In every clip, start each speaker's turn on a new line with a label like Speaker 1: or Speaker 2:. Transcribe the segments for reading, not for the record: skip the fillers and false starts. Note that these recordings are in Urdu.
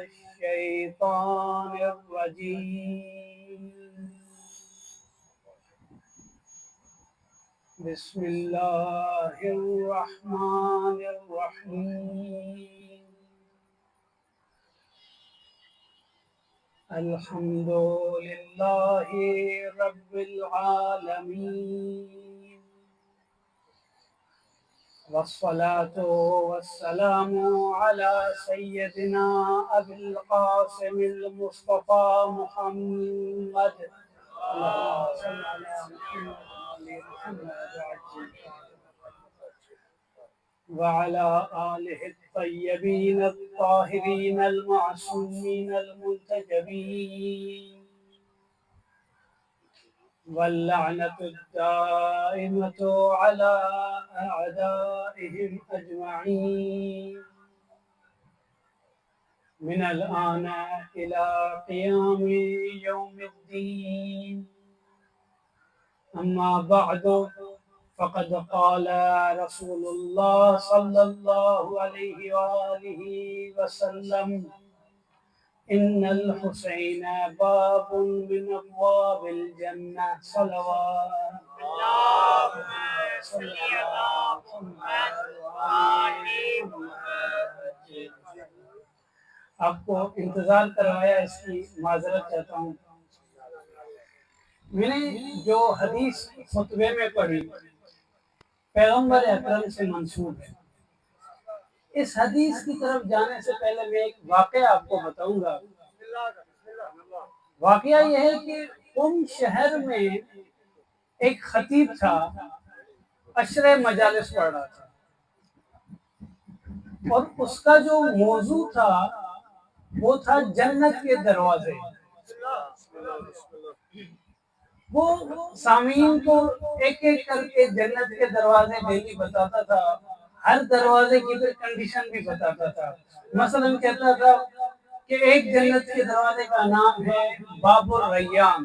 Speaker 1: الشيطان الرجيم بسم الله الرحمن الرحيم الحمد لله رب العالمين والصلاة والسلام على سيدنا أبي القاسم المصطفى محمد اللهم صل على محمد وآل محمد وعلى آله الطيبين الطاهرين المعصومين المنتجبين واللعنة الدائمة على أعدائهم أجمعين من الآن إلى قيام يوم الدين أما بعد فقد قال رسول الله صلى الله عليه وآله وسلم إن الحسين باب من أبواب الجنة صلوات اللهم صل على محمد وآل محمد. آپ کو انتظار کروایا، اس کی معذرت چاہتا ہوں. میں نے جو حدیث خطبے میں پڑھی پیغمبر اکرم سے منسوب ہے. اس حدیث کی طرف جانے سے پہلے میں ایک واقعہ آپ کو بتاؤں گا. واقعہ یہ ہے کہ قم شہر میں ایک خطیب تھا، عشر مجالس پڑھ رہا تھا، اور اس کا جو موضوع تھا وہ تھا جنت کے دروازے. وہ سامعین کو ایک ایک کر کے جنت کے دروازے ڈیلی بتاتا تھا. ہر دروازے کی پھر کنڈیشن بھی بتاتا تھا. مثلا کہتا تھا کہ ایک جنت کے دروازے کا نام ہے باب الریان.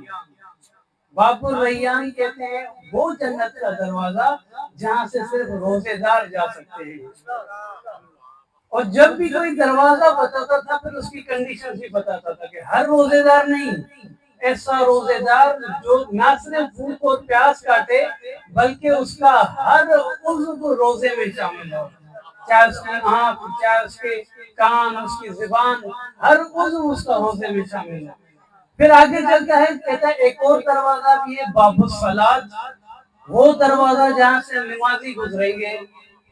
Speaker 1: باب الریان کہتے ہیں وہ جنت کا دروازہ جہاں سے صرف روزے دار جا سکتے ہیں. اور جب بھی کوئی دروازہ بتاتا تھا پھر اس کی کنڈیشن بھی بتاتا تھا کہ ہر روزے دار نہیں، ایسا روزے دار جو نہ صرف بھوک اور پیاس کاٹے بلکہ اس کا ہر عضو روزے میں شامل ہو، چاہے اس کی آنکھ، چاہے اس کے کان، اس کی زبان، ہر عضو اس کا روزے میں شامل ہے. پھر آگے چلتا ہے، کہتا ہے ایک اور دروازہ بھی ہے باب الصلاۃ، وہ دروازہ جہاں سے نمازی گزریں گے.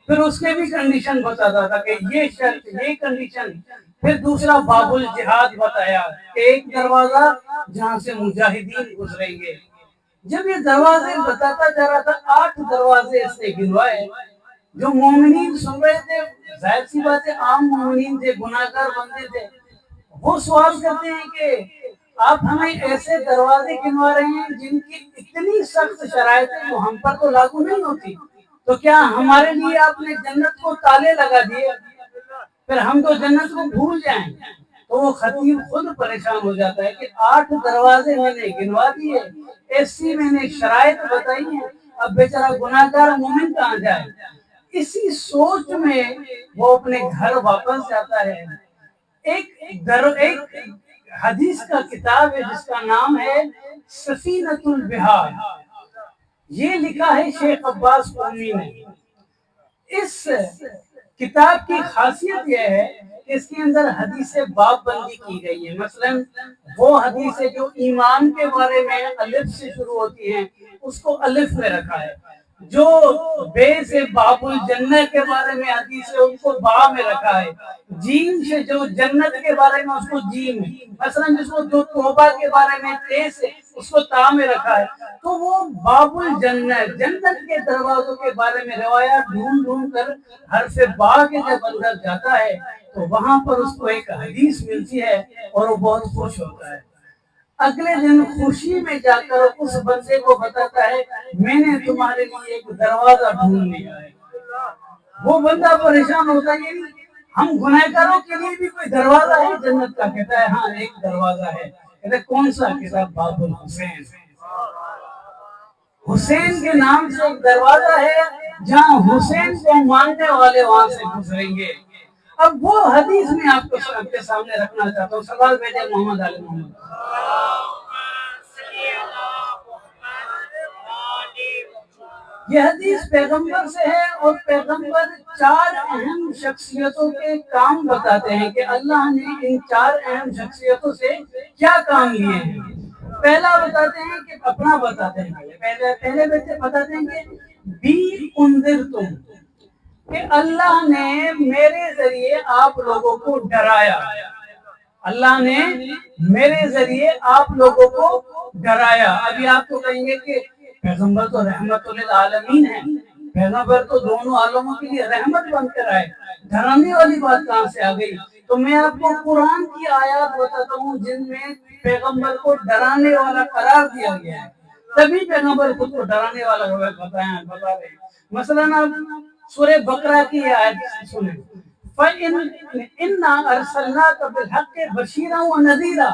Speaker 1: پھر اس کے بھی کنڈیشن بتاتا تھا کہ یہ شرط، یہ کنڈیشن. پھر دوسرا باب الجہاد بتایا، ایک دروازہ جہاں سے مجاہدین گزریں گے. جب یہ دروازے بتاتا جا رہا تھا 8 دروازے اس نے گنوائے. جو مومنین سن رہے تھے، ظاہر سی بات ہے عام مومنین تھے، گناہگار بندے تھے. وہ سوال کرتے ہیں کہ آپ ہمیں ایسے دروازے گنوا رہے ہیں جن کی اتنی سخت شرائط ہے وہ ہم پر تو لاگو نہیں ہوتی، تو کیا ہمارے لیے آپ نے جنت کو تالے لگا دیے؟ پھر ہم تو جنت کو بھول جائیں. تو وہ خطیب خود پریشان ہو جاتا ہے کہ 8 دروازے میں نے گنوا دیے، ایسی میں نے شرائط بتائی ہیں، اب بیچارہ گناہگار مومن کہاں جائے. اسی سوچ میں وہ اپنے گھر واپس جاتا ہے. ایک حدیث کا کتاب ہے جس کا نام ہے سفینۃ البحار. یہ لکھا ہے شیخ عباس قمی نے. اس کتاب کی خاصیت یہ ہے کہ اس کے اندر حدیث باب بندی کی گئی ہے. مثلا وہ حدیثیں جو ایمان کے بارے میں الف سے شروع ہوتی ہیں اس کو الف میں رکھا ہے. جو بے سے باب الجنہ کے بارے میں حدیث ہے ان کو با میں رکھا ہے. جیم سے جو جنت کے بارے میں اس کو جیم، مثلا جس کو جو توبہ کے بارے میں تے سے اس کو تا میں رکھا ہے. تو وہ باب الجنہ، جنت کے دروازوں کے بارے میں روایات ڈھونڈ ڈھونڈ کر حرف با کے جب اندر جاتا ہے تو وہاں پر اس کو ایک حدیث ملتی ہے اور وہ بہت خوش ہوتا ہے. اگلے دن خوشی میں جا کر اس بندے کو بتاتا ہے میں نے تمہارے لیے ایک دروازہ ڈھونڈ لیا ہے. وہ بندہ پریشان ہوتا ہے کہ ہم گنہگاروں کے لیے بھی کوئی دروازہ ہے جنت کا؟ کہتا ہے ہاں ایک دروازہ ہے. کہتا ہے کون سا؟ کتاب باب الحسین. حسین کے نام سے ایک دروازہ ہے جہاں حسین کو ماننے والے وہاں سے گزریں گے. اب وہ حدیث میں آپ کو آپ کے سامنے رکھنا چاہتا ہوں. سوال بھیجے محمد علی محمد. یہ حدیث پیغمبر سے ہے اور پیغمبر 4 اہم شخصیتوں کے کام بتاتے ہیں کہ اللہ نے ان 4 اہم شخصیتوں سے کیا کام لیے ہیں. پہلا بتاتے ہیں کہ اپنا بتاتے ہیں، پہلے بتاتے ہیں کہ بی انذر تم، کہ اللہ نے میرے ذریعے آپ لوگوں کو ڈرایا. اللہ نے میرے ذریعے آپ لوگوں کو ڈرایا. ابھی آپ کو کہیں گے کہ پیغمبر تو رحمت للعالمین ہے، پیغمبر تو دونوں عالموں کے لیے رحمت بن کر آئے، ڈرانے والی بات کہاں سے آ گئی؟ تو میں آپ کو قرآن کی آیات بتاتا ہوں جن میں پیغمبر کو ڈرانے والا قرار دیا گیا ہے، تبھی پیغمبر خود کو ڈرانے والا بتا رہے ہیں. مثلا آپ سورہ بقرہ کی آیت سنیں، فَإِنَّا أَرْسَلْنَاكَ بِالْحَقِّ بَشِيرًا وَنَذِيرًا،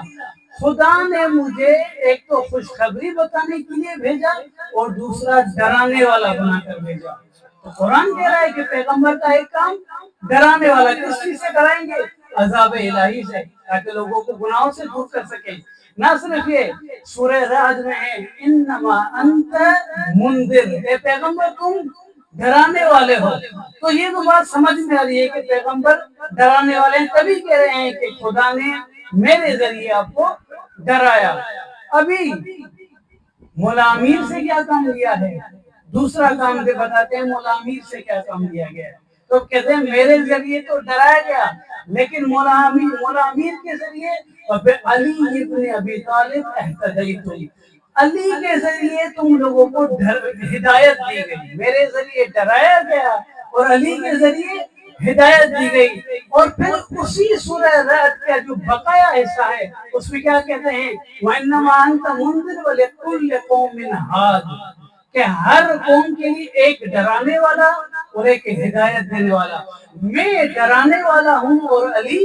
Speaker 1: خدا نے مجھے ایک تو خوشخبری بتانے کے لیے بھیجا اور دوسرا ڈرانے والا بنا کر بھیجا. تو قرآن کہہ رہا ہے کہ پیغمبر کا ایک کام ڈرانے والا. کس چیز سے ڈرائیں گے؟ عذاب الہی سے، تاکہ لوگوں کو گناہوں سے دور کر سکیں. نہ صرف یہ، سورہ رعد میں ہے انما انت منذر، اے پیغمبر تم ڈرانے والے ہو. تو یہ تو بات سمجھ میں آ رہی ہے کہ پیغمبر ڈرانے والے ہیں، تبھی کہہ رہے ہیں کہ خدا نے میرے ذریعے آپ کو ڈرایا. ابھی مولا امیر سے کیا کام لیا ہے؟ دوسرا کام بھی بتاتے ہیں مولا امیر سے کیا کام لیا گیا ہے. تو کہتے ہیں میرے ذریعے تو ڈرایا گیا، لیکن مولا امیر کے ذریعے علی ابن ابی طالب اہتدیتم، علی کے ذریعے تم لوگوں کو ہدایت دی گئی. میرے ذریعے ڈرایا گیا اور علی کے ذریعے ہدایت دی گئی. اور پھر اسی سورہ رعد کا جو بقایا حصہ ہے اس میں کیا کہتے ہیں؟ وَإِنَّمَا أَنْتَ مُنذِرٌ وَلِكُلِّ قَوْمٍ هَادٍ، کہ ہر قوم کے لیے ایک ڈرانے والا اور ایک ہدایت دینے والا. میں ڈرانے والا ہوں اور علی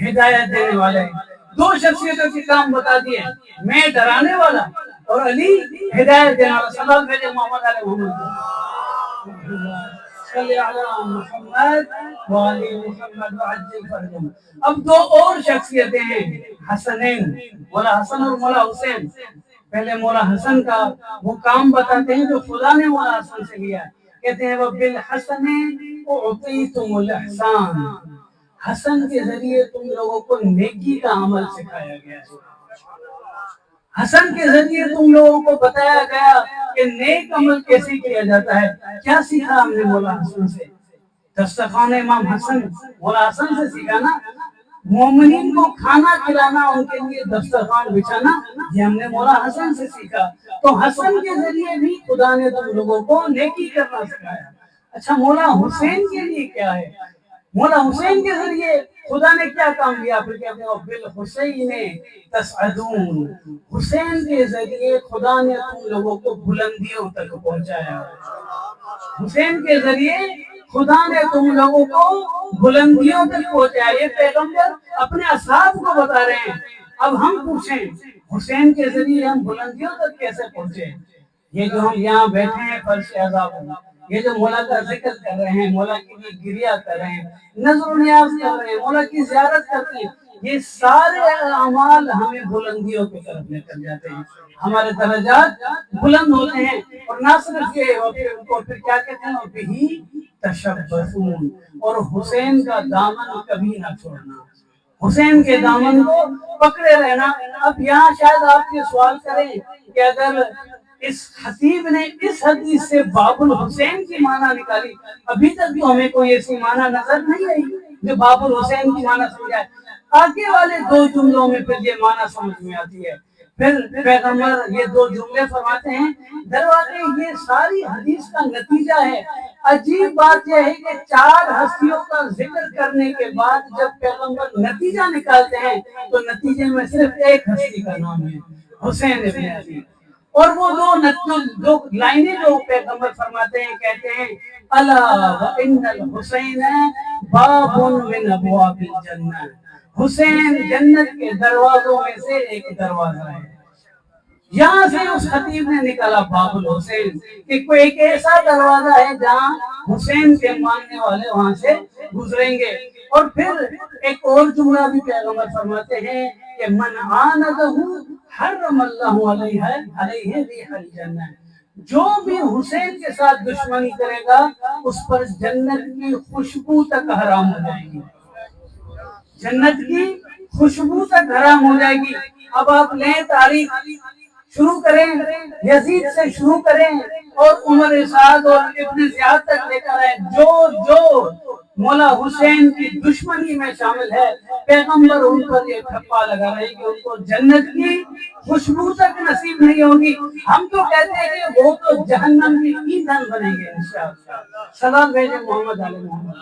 Speaker 1: ہدایت دینے والا ہے. 2 شخصیتوں کے کام بتا دیے، میں ڈرانے والا اور علی ہدایت دینے والا. سلام بھیجے محمد علی محمد صلی علی محمد وعلی محمد وعجل فرجهم. اب 2 اور شخصیتیں ہیں، حسنین، مولا حسن اور مولا حسین. پہلے مولا حسن کا وہ کام بتاتے ہیں جو خدا نے مولا حسن سے لیا ہے. کہتے ہیں وَبِالْحَسَنِ أُعْطِيتُمُ الْإِحْسَانَ، حسن کے ذریعے تم لوگوں کو نیکی کا عمل سکھایا گیا ہے. حسن کے ذریعے تم لوگوں کو بتایا گیا کہ نیک عمل کیسے کیا جاتا ہے. کیا سیکھا ہم نے مولا حسن سے؟ دسترخوان امام حسن مولا حسن سے سیکھا نا. مومنین کو کھانا کھلانا، ان کے لیے دسترخوان بچھانا، یہ ہم نے مولا حسن سے سیکھا. تو حسن کے ذریعے بھی خدا نے تم لوگوں کو نیکی کرنا سکھایا. اچھا مولا حسین کے لیے کیا ہے؟ مولا حسین کے ذریعے خدا نے کیا کام لیا؟ پھر کہتے ہیں بالحسین تصعدون، حسین کے ذریعے خدا نے تم لوگوں کو بلندیوں تک پہنچایا. حسین کے ذریعے خدا نے تم لوگوں کو بلندیوں تک پہنچایا. یہ پیغمبر اپنے اصحاب کو بتا رہے ہیں. اب ہم پوچھیں حسین کے ذریعے ہم بلندیوں تک کیسے پہنچے؟ یہ جو ہم یہاں بیٹھے ہیں فرش عذاب، یہ جو مولا کا ذکر کر رہے ہیں، مولا کے لیے گریہ کر رہے ہیں، نظر و نیاز کر رہے ہیں، مولا کی زیارت کرتے ہیں، یہ سارے اعمال ہمیں بلندیوں کی طرف لے کر جاتے ہیں. ہمارے درجات بلند ہوتے ہیں. اور نہ صرف یہ، اور پھر کیا کہتے ہیں وَبِهِ تَشَبَّثُونَ، اور حسین کا دامن کبھی نہ چھوڑنا، حسین کے دامن کو پکڑے رہنا. اب یہاں شاید آپ یہ سوال کریں کہ اگر اس خطیب نے اس حدیث سے باب الحسین کی معنی نکالی، ابھی تک تو ہمیں کوئی ایسی معنی نظر نہیں آئی جو باب الحسین کی معنی سمجھائے. آگے والے 2 جملوں میں پھر یہ معنی سمجھ میں آتی ہے. پھر پیغمبر یہ 2 جملے فرماتے ہیں. دروازے یہ ساری حدیث کا نتیجہ ہے. عجیب بات یہ ہے کہ 4 ہستیوں کا ذکر کرنے کے بعد جب پیغمبر نتیجہ نکالتے ہیں تو نتیجے میں صرف ایک ہستی کا نام ہے، حسین ابن علی. اور وہ 2 لائنیں جو پیغمبر فرماتے ہیں، کہتے ہیں الا وان الحسین باب من ابواب الجنہ، حسین جنت کے دروازوں میں سے ایک دروازہ ہے. یہاں سے اس خطیب نے نکالا باب الحسین کہ کوئی ایک ایسا دروازہ ہے جہاں حسین کے ماننے والے وہاں سے گزریں گے. اور پھر ایک اور جملہ بھی پیغمبر فرماتے ہیں کہ من عاندہ حرم اللہ علیہ ریح الجنہ، جو بھی حسین کے ساتھ دشمنی کرے گا اس پر جنت کی خوشبو تک حرام ہو جائے گی. جنت کی خوشبو تک حرام ہو جائے گی. اب آپ لیں تاریخ، شروع کریں یزید سے شروع کریں اور عمر سعد اور ابن زیاد تک لے کر آئے، جو مولا حسین کی دشمنی میں شامل ہے پیغمبر ان پر یہ ٹھپا لگا رہے کہ ان کو جنت کی خوشبو تک نصیب نہیں ہوگی. ہم تو کہتے ہیں کہ وہ تو جہنم کی ایندھن بنیں گے انشاءاللہ. سلام بھیجیں محمد علی محمد.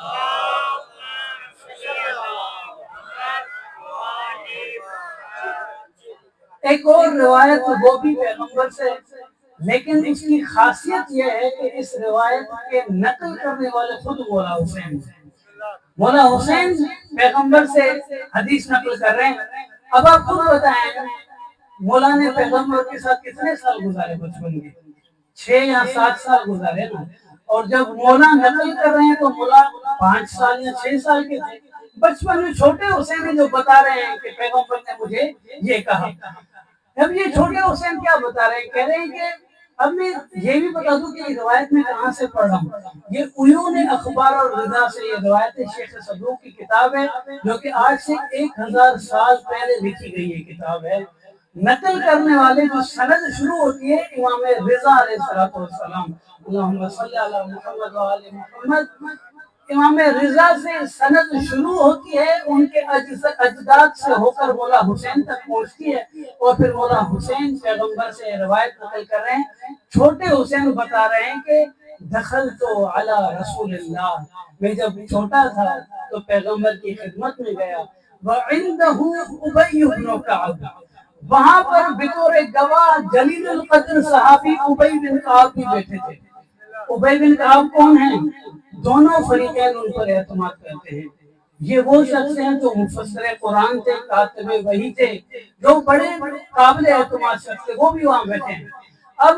Speaker 1: ایک اور روایت وہ بھی پیغمبر سے، لیکن اس کی خاصیت یہ ہے کہ اس روایت کے نقل کرنے والے خود مولا حسین. مولا حسین پیغمبر سے حدیث نقل کر رہے ہیں. اب آپ خود بتائیں مولا نے پیغمبر کے ساتھ کتنے سال گزارے بچپن کے؟ 6 یا 7 سال گزارے نا. اور جب مولا نقل کر رہے ہیں تو مولا 5 سال یا 6 سال کے تھے. بچپن میں چھوٹے حسین جو بتا رہے ہیں کہ پیغمبر نے مجھے یہ کہا. اب یہ چھوٹے حسین کیا بتا رہے ہیں؟ کہہ رہے ہیں کہ اب میں یہ بھی بتا دوں کہ یہ روایت میں کہاں سے پڑھ رہا ہوں. یہ عیون اخبار اور رضا سے یہ روایت شیخ صدوق کی کتاب ہے جو کہ آج سے 1000 سال پہلے لکھی گئی یہ کتاب ہے. نقل کرنے والے جو سند شروع ہوتی ہے امام رضا علیہ السلام، اللہم صلی علی محمد و آل محمد. امام رضا سے سند شروع ہوتی ہے، ان کے اجداد سے ہو کر مولا حسین تک پہنچتی ہے، اور پھر مولا حسین پیغمبر سے روایت نقل کر رہے ہیں. چھوٹے حسین بتا رہے ہیں کہ دخلت علی رسول اللہ، میں جب چھوٹا تھا تو پیغمبر کی خدمت میں گیا. وعنده ابی بن کعب، وہاں پر بطور گواہ جلیل القدر صحابی ابی بن کعب بھی بیٹھے تھے. ابی بن کعب کون ہیں؟ دونوں فریقین ان پر اعتماد کرتے ہیں. یہ وہ شخص ہیں جو مفسر قرآن تھے، کاتب وحی تھے، جو بڑے قابل اعتماد شخص تھے، وہ بھی وہاں بیٹھے ہیں. اب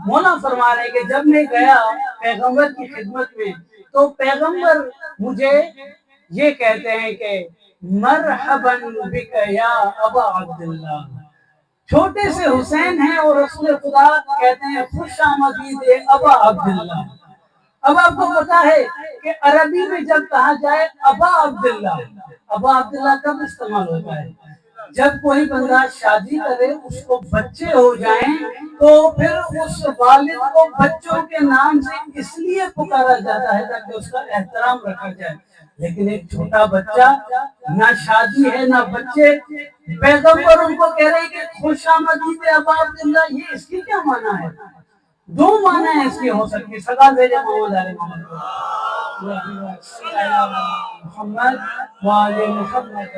Speaker 1: مولا فرما رہے کہ جب میں گیا پیغمبر کی خدمت میں تو پیغمبر مجھے یہ کہتے ہیں کہ مرحبا بک یا ابا عبداللہ. چھوٹے سے حسین ہیں اور رسول خدا کہتے ہیں خوش آمدید ابا عبداللہ. اب آپ کو پتا ہے کہ عربی میں جب کہا جائے ابا عبداللہ، ابا عبداللہ کب استعمال ہوتا ہے؟ جب کوئی بندہ شادی کرے، اس کو بچے ہو جائیں تو پھر اس والد کو بچوں کے نام سے اس لیے پکارا جاتا ہے تاکہ اس کا احترام رکھا جائے. لیکن ایک چھوٹا بچہ، نہ شادی ہے نہ بچے، پیغمبر ان کو کہہ رہے کہ خوش آمدید ابا عبداللہ. یہ اس کی کیا معنی ہے؟ 2 معنی اس کی ہو سکتی ہے. سلام بھیجے محمد علی محمد محمد والے محمد.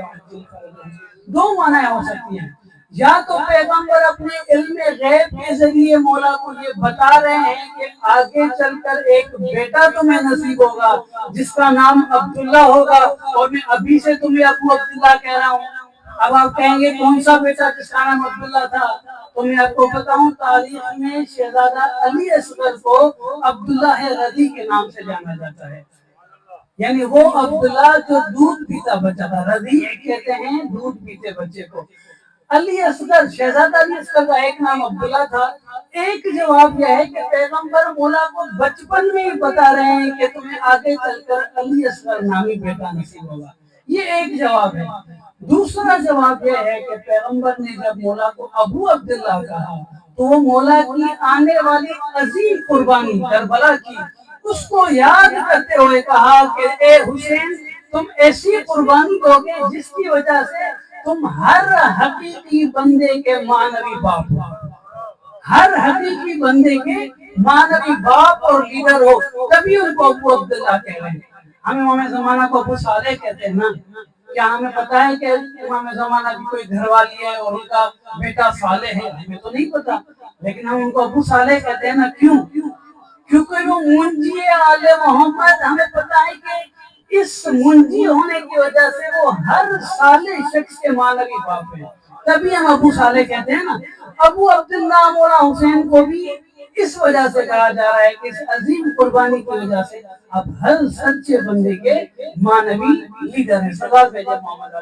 Speaker 1: 2 معنی ہو سکتی ہیں. یا تو پیغمبر اپنے علم غیب کے ذریعے مولا کو یہ بتا رہے ہیں کہ آگے چل کر ایک بیٹا تمہیں نصیب ہوگا جس کا نام عبداللہ ہوگا، اور میں ابھی سے تمہیں ابو عبداللہ کہہ رہا ہوں. اب آپ کہیں گے کون سا بیٹا جس کا نام عبداللہ تھا؟ تو میں آپ کو بتاؤں تاریخ میں شہزادہ علی اصغر کو عبداللہ رضی کے نام سے جانا جاتا ہے. یعنی وہ عبداللہ جو دودھ پیتا بچہ تھا، رضی کہتے ہیں دودھ پیتے بچے کو. علی اصغر، شہزادہ علی اصغر کا ایک نام عبداللہ تھا. ایک جواب یہ ہے کہ پیغمبر مولا کو بچپن میں ہی بتا رہے ہیں کہ تمہیں آگے چل کر علی اصغر نامی بیٹا نصیب ہوگا. یہ ایک جواب ہے. دوسرا جواب یہ ہے کہ پیغمبر نے جب مولا کو ابو عبداللہ کہا تو وہ مولا کی آنے والی عظیم قربانی کربلا کی، اس کو یاد کرتے ہوئے کہا کہ اے حسین، تم ایسی قربانی دو گے جس کی وجہ سے تم ہر حقیقی بندے کے معنوی باپ ہو، ہر حقیقی بندے کے معنوی باپ اور لیڈر ہو. تبھی ان کو ابو عبداللہ کہہ رہے ہیں. ہم امام زمانہ کو ابو صالح کہتے ہیں نا. کیا ہمیں پتا ہے کہ امام زمانہ کی کوئی گھر والی ہے اور ان کا بیٹا صالح ہے؟ ہمیں تو نہیں پتا، لیکن ہم ان کو ابو صالح کہتے ہیں نا. کیوں؟ کیونکہ وہ منجی آل محمد، ہمیں پتا ہے کہ اس منجی ہونے کی وجہ سے وہ ہر صالح شخص کے معنوی باپ ہے. تبھی ہم ابو صالح کہتے ہیں نا. ابو عبداللہ مولا حسین کو بھی اس وجہ سے کہا جا رہا ہے کہ اس عظیم قربانی کی وجہ سے اب ہر سچے بندے کے مانوی لیڈر ہیں. سوال بھیجے محمد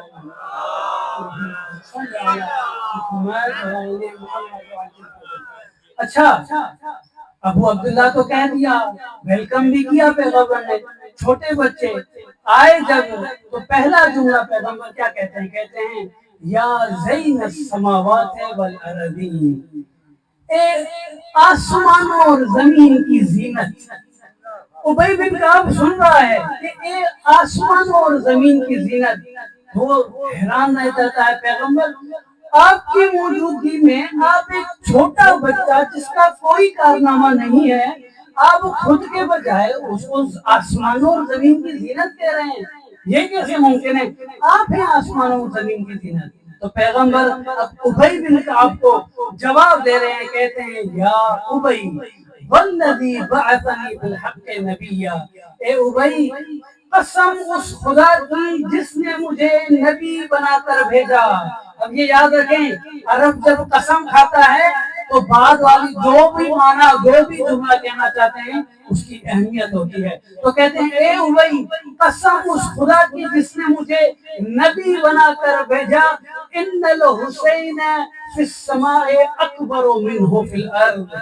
Speaker 1: اچھا ابو عبداللہ تو کہہ دیا, ویلکم بھی کیا پیغمبر نے. چھوٹے بچے آئے جب تو پہلا جملہ پیغمبر کیا کہتے ہیں؟ کہتے ہیں یا زین السماوات والارضین, اے آسمانوں اور زمین کی زینت. ابی بن کعب سن رہا ہے کہ اے آسمانوں اور زمین کی زینت. وہ حیران رہ جاتا ہے, پیغمبر آپ کی موجودگی میں آپ ایک چھوٹا بچہ جس کا کوئی کارنامہ نہیں ہے, آپ خود کے بجائے اس کو آسمانوں اور زمین کی زینت کہہ رہے ہیں, یہ کیسے ممکن ہے؟ آپ ہیں آسمانوں اور زمین کی زینت. تو پیغمبر ابی بن کعب کو جواب دے رہے ہیں, کہتے ہیں یا ابی والذی بعثنی بالحق نبیا, اے ابی قسم اس خدا کی جس نے مجھے نبی بنا کر بھیجا. اب یہ یاد رکھیں, عرب جب قسم کھاتا ہے تو بعد والی جو بھی معنی جو بھی جملہ کہنا چاہتے ہیں اس کی اہمیت ہوتی ہے. تو کہتے ہیں اے ابی قسم اس خدا کی جس نے مجھے نبی بنا کر بھیجا, ان الحسین فی السماء اکبر منہ فی الارض,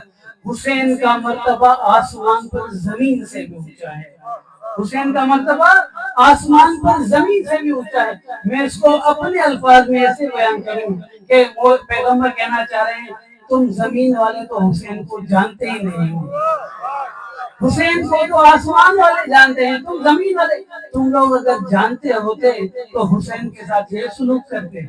Speaker 1: حسین کا مرتبہ آسمان پر زمین سے بھی اونچا ہے. حسین کا مرتبہ آسمان پر زمین سے بھی اونچا ہے. میں اس کو اپنے الفاظ میں ایسے بیان کروں کہ وہ پیغمبر کہنا چاہ رہے ہیں تم زمین والے تو حسین کو جانتے ہی نہیں ہو, حسین کو تو آسمان والے جانتے ہیں, تم زمین والے. تم لوگ اگر جانتے ہوتے تو حسین کے ساتھ یہ سلوک کرتے,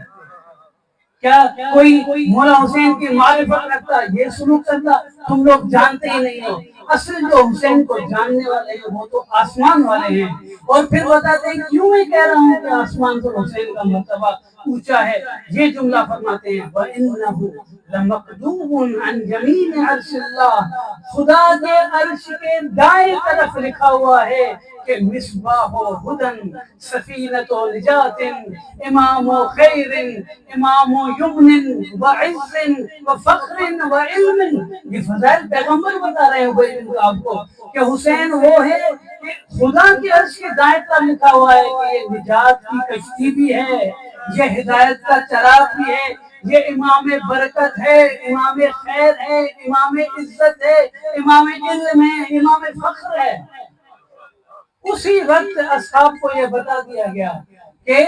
Speaker 1: کیا کوئی مولا حسین کی معرفت رکھتا, یہ سلوک کرتا؟ تم لوگ جانتے ہی نہیں ہو. اصل جو حسین کو جاننے والے ہیں وہ تو آسمان والے ہیں. اور پھر بتاتے ہیں کیوں میں کہہ رہا ہوں کہ آسمان پر حسین کا مرتبہ اونچا ہے. یہ جملہ فرماتے ہیں وَإِنَّهُ لَمَقْدُوبٌ عَنْ جَمِيعِ عَرْشِ اللَّهِ, خدا کے عرش کے دائیں طرف لکھا ہوا ہے کہ مصباح ہدن سفینۃ نجات امام خیر امام یمن وعز وفخر وعلم. یہ فضائل پیغمبر بتا رہے ہیں آپ کو کہ حسین وہ ہے کہ خدا کے عرش کے دائیں طرف لکھا ہوا ہے کہ یہ نجات کی کشتی بھی ہے, یہ ہدایت کا چراغ بھی ہے, یہ امام برکت ہے, امام خیر ہے, امام عزت ہے, امام علم ہے, امام فخر ہے. اسی وقت اصحاب کو یہ بتا دیا گیا کہ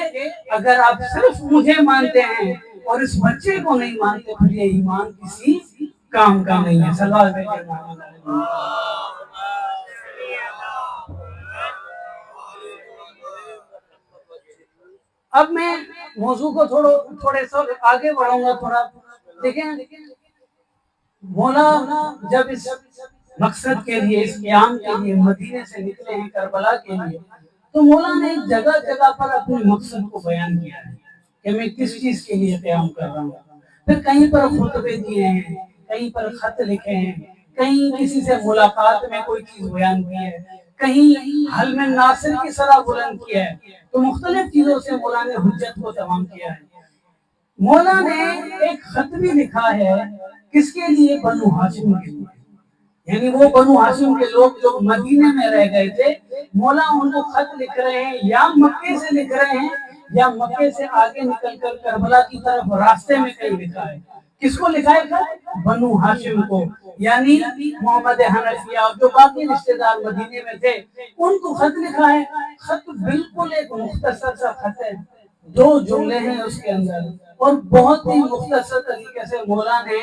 Speaker 1: اگر آپ صرف مجھے مانتے ہیں اور اس بچے کو نہیں مانتے پھر یہ ایمان کسی کام کا نہیں ہے. سلوات بھیجے. اب میں موضوع کو تھوڑے سا آگے بڑھاؤں گا. تھوڑا دیکھیں, مولا جب اس مقصد کے لیے, اس قیام کے لیے مدینے سے نکلے ہیں کربلا کے لیے, تو مولا نے جگہ جگہ پر اپنے مقصد کو بیان کیا ہے کہ میں کس چیز کے لیے قیام کر رہا ہوں. پھر کہیں پر خطبے دیے ہیں, کہیں پر خط لکھے ہیں, کہیں کسی سے ملاقات میں کوئی چیز بیان کی ہے, کہیں حلم ناصر کی صلاح بلند کیا ہے. تو مختلف چیزوں سے مولا نے حجت کو تمام کیا ہے. مولا نے ایک خط بھی لکھا ہے کس کے لیے؟ بنو ہاشم کے لیے. یعنی وہ بنو ہاشم کے لوگ جو مدینے میں رہ گئے تھے, مولا ان کو خط لکھ رہے ہیں, یا مکے سے لکھ رہے ہیں یا مکے سے آگے نکل کر کربلا کی طرف راستے میں کہیں لکھا ہے. کس کو لکھا ہے خط؟ بنو ہاشم کو, یعنی محمد حنفیہ اور جو باقی رشتہ دار مدینے میں تھے ان کو خط لکھا ہے. خط بالکل ایک مختصر سا خط ہے, 2 جملے ہیں اس کے اندر, اور بہت ہی مختصر طریقے سے مولا نے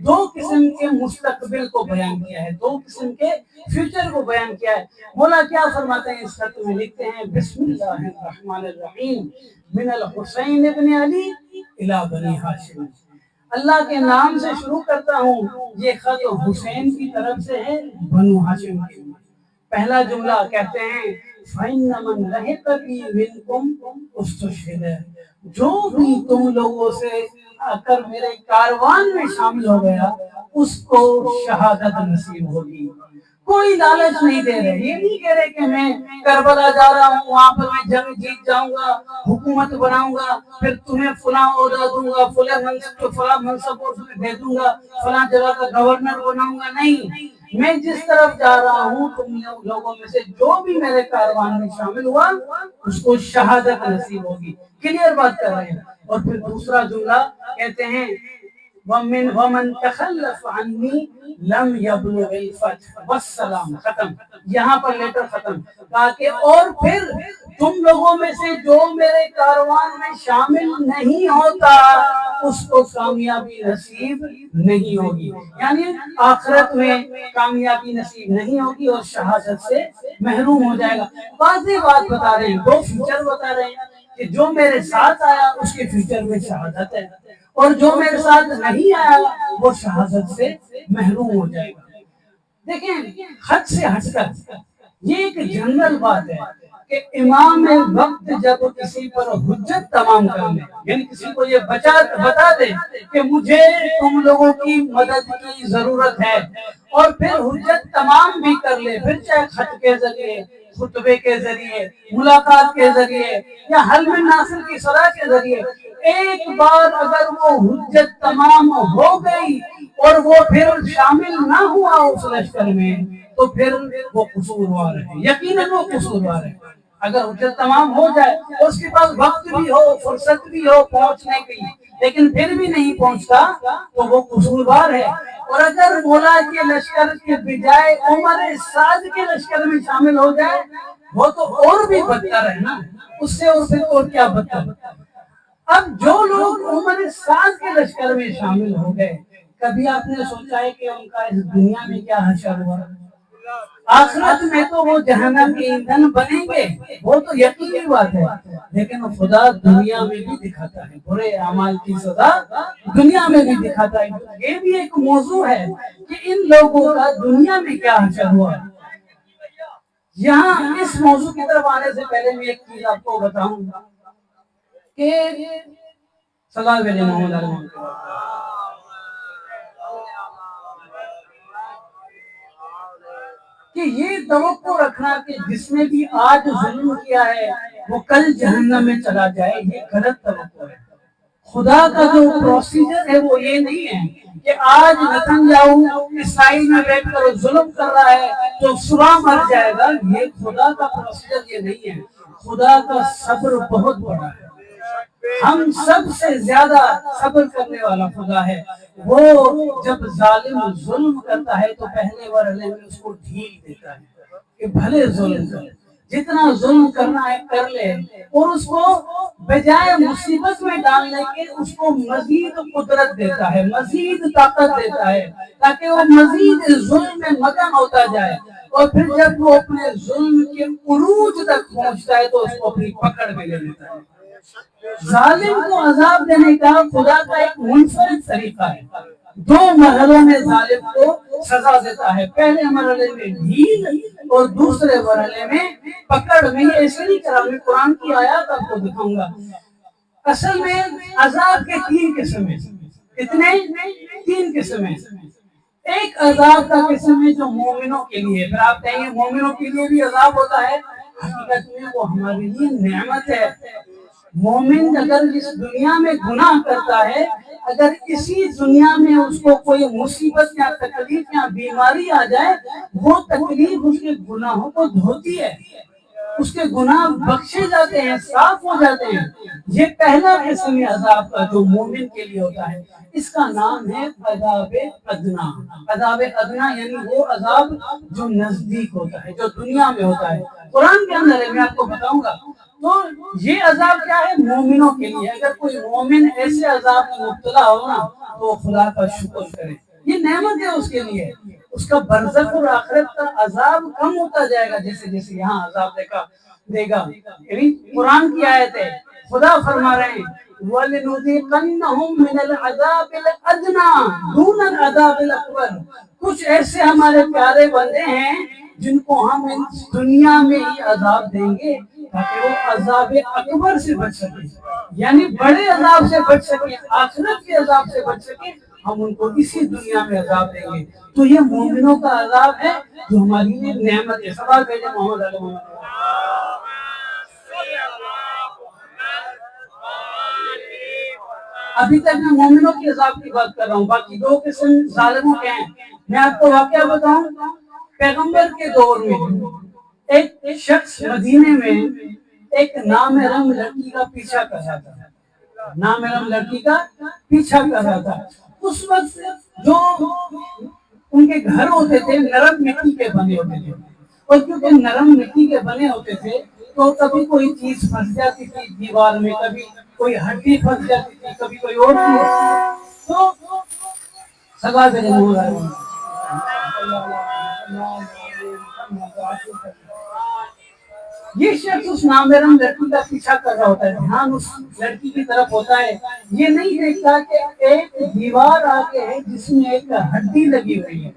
Speaker 1: 2 قسم کے مستقبل کو بیان کیا ہے, 2 قسم کے فیوچر کو بیان کیا ہے. مولا کیا فرماتے ہیں اس خط میں؟ لکھتے ہیں بسم اللہ الرحمن الرحیم من الحسین ابن علی الی بنی ہاشم. اللہ کے نام سے شروع کرتا ہوں, یہ خط حسین کی طرف سے ہے بنو ہاشم کے. پہلا جملہ کہتے ہیں فَإِنَّ مَنْ لَحِقَ بِي مِنْكُمْ اُسْتُشْهِدَ, جو بھی تم لوگوں سے آ کر میرے کاروان میں شامل ہو گیا اس کو شہادت نصیب ہوگی. کوئی لالچ نہیں دے رہے، یہ نہیں کہہ رہے کہ میں کربلا جا رہا ہوں، وہاں پر میں جنگ جیت جاؤں گا، حکومت بناؤں گا، پھر تمہیں فلاں عہدہ دوں گا، فلاں منصب دے دوں گا، فلاں جگہ کا گورنر بناؤں گا۔ نہیں، میں جس طرف جا رہا ہوں تم لوگوں میں سے جو بھی میرے کاروان میں شامل ہوا اس کو شہادت نصیب ہوگی۔ کلیئر بات کر رہے ہیں۔ اور پھر دوسرا جملہ کہتے ہیں وَمَن تَخَلَّفَ عَنِّي لَمْ يَبْلُغِ الْفَتْحَ وَالسَّلَامَ۔ ختم، یہاں پر لیٹر ختم۔ کہا کہ اور پھر تم لوگوں میں سے جو میرے کاروان میں شامل نہیں ہوتا اس کو کامیابی نصیب نہیں ہوگی، یعنی آخرت میں کامیابی نصیب نہیں ہوگی اور شہادت سے محروم ہو جائے گا۔ واضح بات بتا رہے ہیں، دو فیچر بتا رہے ہیں کہ جو میرے ساتھ آیا اس کے فیوچر میں شہادت ہے، اور جو میرے ساتھ نہیں آیا وہ شہادت سے محروم ہو جائے گا۔ دیکھیں، حد سے ہٹ کر یہ ایک جنرل بات ہے کہ امام وقت جب کسی پر حجت تمام کر لے، یعنی کسی کو یہ بتا دے کہ مجھے تم لوگوں کی مدد کی ضرورت ہے، اور پھر حجت تمام بھی کر لے، پھر چاہے خط کے ذریعے، خطبے کے ذریعے، ملاقات کے ذریعے یا حلم ناصر کی صلاح کے ذریعے، ایک بار اگر وہ حجت تمام ہو گئی اور وہ پھر شامل نہ ہوا اس لشکر میں تو پھر وہ قصوروار ہے، یقیناً وہ قصوروار ہے۔ اگر حجت تمام ہو جائے اور اس کے پاس وقت بھی ہو، فرصت بھی ہو پہنچنے کی، لیکن پھر بھی نہیں پہنچتا تو وہ قصوروار ہے۔ اور اگر مولا کے لشکر کے بجائے عمر سعد کے لشکر میں شامل ہو جائے وہ تو اور بھی بدتر ہے نا، اس سے اور کیا بدتر۔ اب جو لوگ عمر سعد کے لشکر میں شامل ہو گئے، کبھی آپ نے سوچا ہے کہ ان کا اس دنیا میں کیا حشر ہوا؟ آخرت میں تو وہ جہنم کے ایندھن بنیں گے، وہ تو یقینی بات ہے، لیکن خدا دنیا میں بھی دکھاتا ہے، برے اعمال کی سزا دنیا میں بھی دکھاتا ہے۔ یہ بھی ایک موضوع ہے کہ ان لوگوں کا دنیا میں کیا حشر ہوا۔ یہاں اس موضوع کی طرف آنے سے پہلے میں ایک چیز آپ کو بتاؤں کہ صلی اللہ علیہ وسلم کہ یہ توقع رکھنا کہ جس نے بھی آج ظلم کیا ہے وہ کل جہنم میں چلا جائے، یہ غلط توقع ہے۔ خدا کا جو پروسیجر ہے وہ یہ نہیں ہے کہ آج نتنیاہو اسرائیل میں بیٹھ کر ظلم کر رہا ہے تو صبح مر جائے گا، یہ خدا کا پروسیجر یہ نہیں ہے۔ خدا کا صبر بہت بڑا ہے، ہم سب سے زیادہ صبر کرنے والا خدا ہے۔ وہ جب ظالم ظلم کرتا ہے تو پہلے مرحلے میں اس کو ڈھیل دیتا ہے کہ بھلے ظلم کرے، جتنا ظلم کرنا ہے کر لے، اور اس کو بجائے مصیبت میں ڈالنے کے اس کو مزید قدرت دیتا ہے، مزید طاقت دیتا ہے تاکہ وہ مزید ظلم میں مگن ہوتا جائے، اور پھر جب وہ اپنے ظلم کے عروج تک پہنچتا ہے تو اس کو اپنی پکڑ میں لے لیتا ہے۔ ظالم کو عذاب دینے کا خدا کا ایک منفرد طریقہ ہے، دو مرحلوں میں ظالم کو سزا دیتا ہے، پہلے مرحلے میں ڈھیل اور دوسرے مرحلے میں پکڑ۔ میں یہ ایسے نہیں کرا، میں قرآن کی آیات آپ کو دکھاؤں گا۔ اصل میں عذاب کے تین قسم ہیں۔ کتنے؟ تین قسم ہیں۔ ایک عذاب کا قسم ہے جو مومنوں کے لیے، پھر آپ کہیں گے مومنوں کے لیے بھی عذاب ہوتا ہے، حقیقت میں وہ ہمارے لیے نعمت ہے۔ مومن اگر اس دنیا میں گناہ کرتا ہے، اگر اسی دنیا میں اس کو کوئی مصیبت یا تکلیف یا بیماری آ جائے، وہ تکلیف اس کے گناہوں کو دھوتی ہے، اس کے گناہ بخشے جاتے ہیں، صاف ہو جاتے ہیں۔ یہ پہلا قسم عذاب کا جو مومن کے لیے ہوتا ہے، اس کا نام ہے عذاب ادنا۔ عذاب ادنا یعنی وہ عذاب جو نزدیک ہوتا ہے، جو دنیا میں ہوتا ہے، قرآن کے اندر ہے، میں آپ کو بتاؤں گا۔ تو یہ عذاب کیا ہے؟ مومنوں کے لیے۔ اگر کوئی مومن ایسے عذاب میں مبتلا ہو نا تو خدا کا شکر کرے، یہ نعمت ہے اس کے لیے۔ اس کا برزخ اور آخرت کا عذاب کم ہوتا جائے گا جیسے جیسے یہاں عذاب دے گا۔ یعنی قرآن کی آیت ہے، خدا فرما رہے ہیں وَلِنُذِيقَنَّهُم مِّنَ الْعَذَابِ الْأَدْنَىٰ دُونَ الْعَذَابِ الْأَكْبَرِ۔ کچھ ایسے ہمارے پیارے بندے ہیں جن کو ہم اس دنیا میں ہی عذاب دیں گے تاکہ وہ عذاب اکبر سے بچ سکیں، یعنی بڑے عذاب سے بچ سکیں، آخرت کے عذاب سے بچ سکیں، ہم ان کو اسی دنیا میں عذاب دیں گے. تو یہ مومنوں کا عذاب ہے جو ہماری لیے نعمت ہے. سوال بھیجے محمد علی محمد. ابھی تک میں مومنوں کے عذاب کی بات کر رہا ہوں. باقی دو قسم ظالموں کے ہیں. میں آپ کو واقعہ بتاؤں. پیغمبر کے دور میں ایک شخص مدینے میں ایک نامحرم لڑکی کا پیچھا کر رہا تھا. نامحرم لڑکی کا پیچھا کر رہا تھا. اس وقت جو ان کے گھر ہوتے تھے نرم مٹی کے بنے ہوتے تھے, اور کیونکہ نرم مٹی کے بنے ہوتے تھے تو کبھی کوئی چیز پھنس جاتی تھی دیوار میں, کبھی کوئی ہڈی پھنس جاتی تھی, کبھی کوئی اور چیز. تو سوال یہ شخص اس نامحرم لڑکی کا پیچھا کر رہا ہوتا ہے, دھیان اس لڑکی کی طرف ہوتا ہے. یہ نہیں دیکھتا کہ ایک دیوار آگے ہے جس میں ایک ہڈی لگی ہوئی ہے.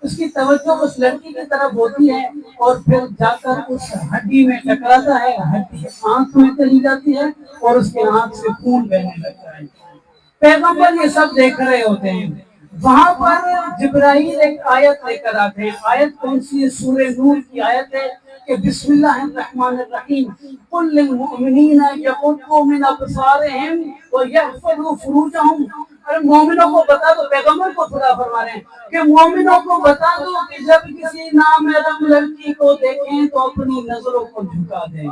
Speaker 1: اس کی توجہ اس لڑکی کی طرف ہوتی ہے اور پھر جا کر اس ہڈی میں ٹکراتا ہے. ہڈی آنکھ میں چلی جاتی ہے اور اس کے آنکھ سے خون بہنے لگتا ہے. پیغمبر یہ سب دیکھ رہے ہوتے ہیں. وہاں پر جبرائیل ایک آیت لے کر آتے ہیں. آیت کون سی ہے؟ سورہ نور کی آیت ہے کہ بسم اللہ الرحمن الرحیم قل للمؤمنین یغضوا من ابصارہم ویحفظوا فروجہم. ارے مومنوں کو بتا دو, پیغمبر کو خدا فرما رہے ہیں کہ مومنوں کو بتا دو کہ جب کسی نامحرم لڑکی کو دیکھیں تو اپنی نظروں کو جھکا دیں.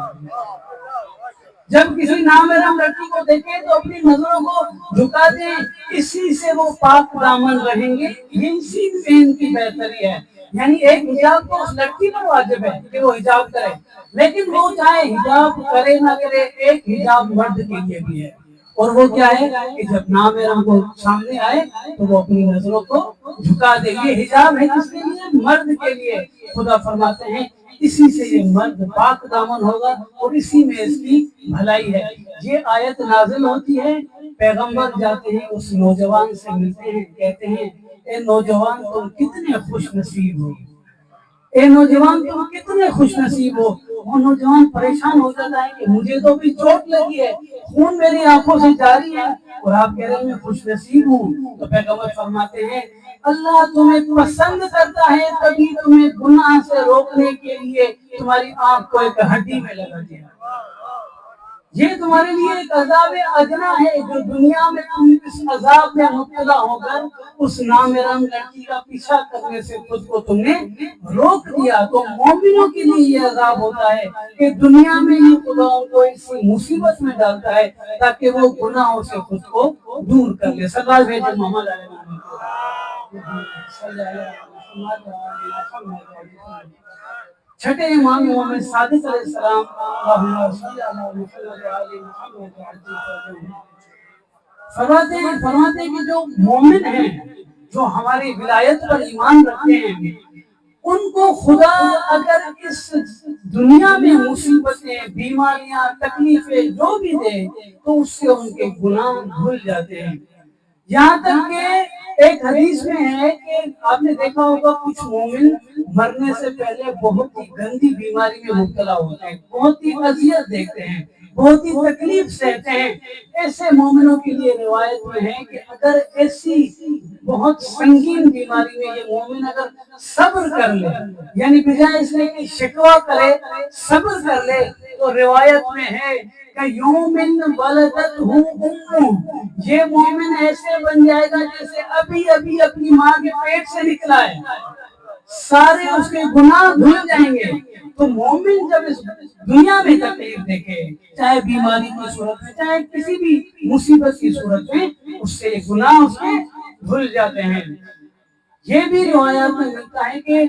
Speaker 1: جب کسی نامحرم لڑکی کو دیکھیں تو اپنی نظروں کو جھکا دیں. اسی سے وہ پاک دامن رہیں گے. اسی میں ان کی بہتری ہے. یعنی ایک حجاب تو اس لڑکی پر واجب ہے کہ وہ حجاب کرے, لیکن وہ چاہے حجاب کرے نہ کرے, ایک حجاب مرد کے لیے بھی ہے. اور وہ کیا ہے کہ جب نامحرم کو سامنے آئے تو وہ اپنی نظروں کو جھکا دے. یہ حجاب ہے کس کے لیے؟ مرد کے لیے. خدا فرماتے ہیں اسی سے یہ مرد پاک دامن ہوگا اور اسی میں اس کی بھلائی ہے. یہ آیت نازل ہوتی ہے, پیغمبر جاتے ہیں اس نوجوان سے ملتے ہیں, کہتے ہیں اے نوجوان تم کتنے خوش نصیب ہو, اے نوجوان تم کتنے خوش نصیب ہو. وہ نوجوان پریشان ہو جاتا ہے کہ مجھے تو بھی چوٹ لگی ہے, خون میری آنکھوں سے جاری ہے, اور آپ کہہ رہے ہیں میں خوش نصیب ہوں. تو پیغمبر فرماتے ہیں اللہ تمہیں پسند کرتا ہے تبھی تمہیں گناہ سے روکنے کے لیے تمہاری آنکھ کو ایک ہڈی میں لگا دیا. یہ تمہارے لیے ایک عذاب ادنا ہے جو دنیا میں تم اس عذاب میں مبتلا ہو کر اس نامحرم لڑکی کا پیچھا کرنے سے خود کو تم نے روک دیا. تو مومنوں کے لیے یہ عذاب ہوتا ہے کہ دنیا میں یہ خدا کو ایسی مصیبت میں ڈالتا ہے تاکہ وہ گناہوں سے خود کو دور کر لے. سرکار بھیجے محمد علیہ چھٹے امام محمد صادق علیہ السلام فرماتے ہیں کہ جو مومن ہیں, جو ہماری ولایت پر ایمان رکھتے ہیں, ان کو خدا اگر اس دنیا میں مصیبتیں, بیماریاں, تکلیفیں جو بھی دے تو اس سے ان کے گناہ دھل جاتے ہیں. یہاں تک کہ ایک حدیث میں ہے کہ آپ نے دیکھا ہوگا کچھ مومن مرنے سے پہلے بہت ہی گندی بیماری میں مبتلا ہوتے ہیں, بہت ہی اذیت دیکھتے ہیں, بہت ہی تکلیف سہتے ہیں. ایسے مومنوں کے لیے روایت میں ہے کہ اگر ایسی بہت سنگین بیماری میں یہ مومن اگر صبر کر لے, یعنی بجائے اس لیے کہ شکوہ کرے صبر کر لے, تو روایت میں ہے کہ یومن ولدتہ امہ, یہ مومن ایسے بن جائے گا جیسے ابھی ابھی اپنی ماں کے پیٹ سے نکلا ہے, سارے اس کے گناہ دھل جائیں گے. تو مومن جب اس دنیا میں تکلیف دیکھے, چاہے بیماری کی صورت میں, چاہے کسی بھی مصیبت کی صورت میں, اس سے گناہ اس کے دھل جاتے ہیں. یہ بھی روایات میں ملتا ہے کہ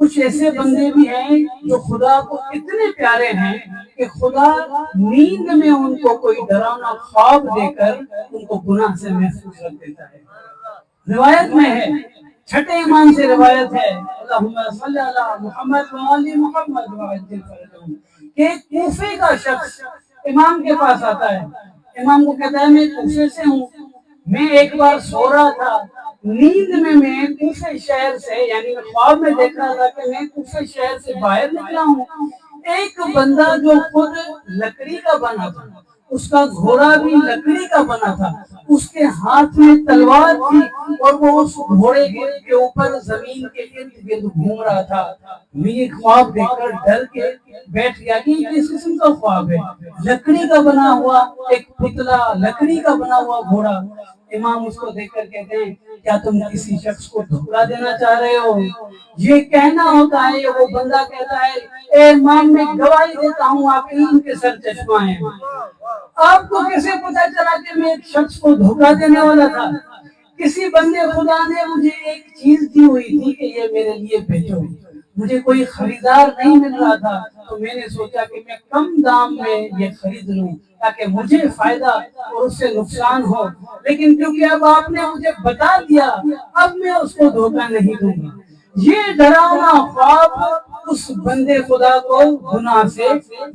Speaker 1: کچھ ایسے بندے بھی ہیں جو خدا کو اتنے پیارے ہیں کہ خدا نیند میں ان کو کوئی ڈرانا خواب دے کر ان کو گناہ سے محفوظ رکھ دیتا ہے. روایت میں ہے, چھٹے امام سے روایت ہے اللہم صلی علی محمد وآل محمد وعجل فرجہم, کہ کوفے کا شخص امام کے پاس آتا ہے. امام کو کہتا ہے میں کوفے سے ہوں, میں ایک بار سو رہا تھا, نیند میں کوفے شہر سے, یعنی خواب میں دیکھ رہا تھا کہ میں کوفے شہر سے باہر نکلا ہوں. ایک بندہ جو خود لکڑی کا بنا تھا اس کا گھوڑا بھی لکڑی کا بنا تھا، اس کے ہاتھ میں تلوار تھی اور وہ اس گھوڑے کے اوپر زمین کے ارد گرد گھوم رہا تھا۔ میں یہ خواب دیکھ کر ڈر کے بیٹھ گیا کہ یہ کس قسم کا خواب ہے، لکڑی کا بنا ہوا ایک پتلا، لکڑی کا بنا ہوا گھوڑا۔ امام اس کو دیکھ کر کہتے ہیں کیا تم کسی شخص کو دھوکا دینا چاہ رہے ہو؟ یہ کہنا ہوتا ہے، وہ بندہ کہتا ہے اے امام میں گواہی دیتا ہوں آپ علم کے سر چشمہ ہیں، آپ کو کیسے پتا چلا کہ میں ایک شخص کو دھوکا دینے والا تھا؟ کسی بندے خدا نے مجھے ایک چیز دی ہوئی تھی کہ یہ میرے لیے بیچو، مجھے کوئی خریدار نہیں مل رہا تھا تو میں نے سوچا کہ میں کم دام میں یہ خرید لوں تاکہ مجھے فائدہ اور اس سے نقصان ہو، لیکن کیونکہ اب آپ نے مجھے بتا دیا اب میں اس کو دھوکا نہیں دوں گا۔ یہ ڈراؤنا خواب اس بندے خدا کو گناہ سے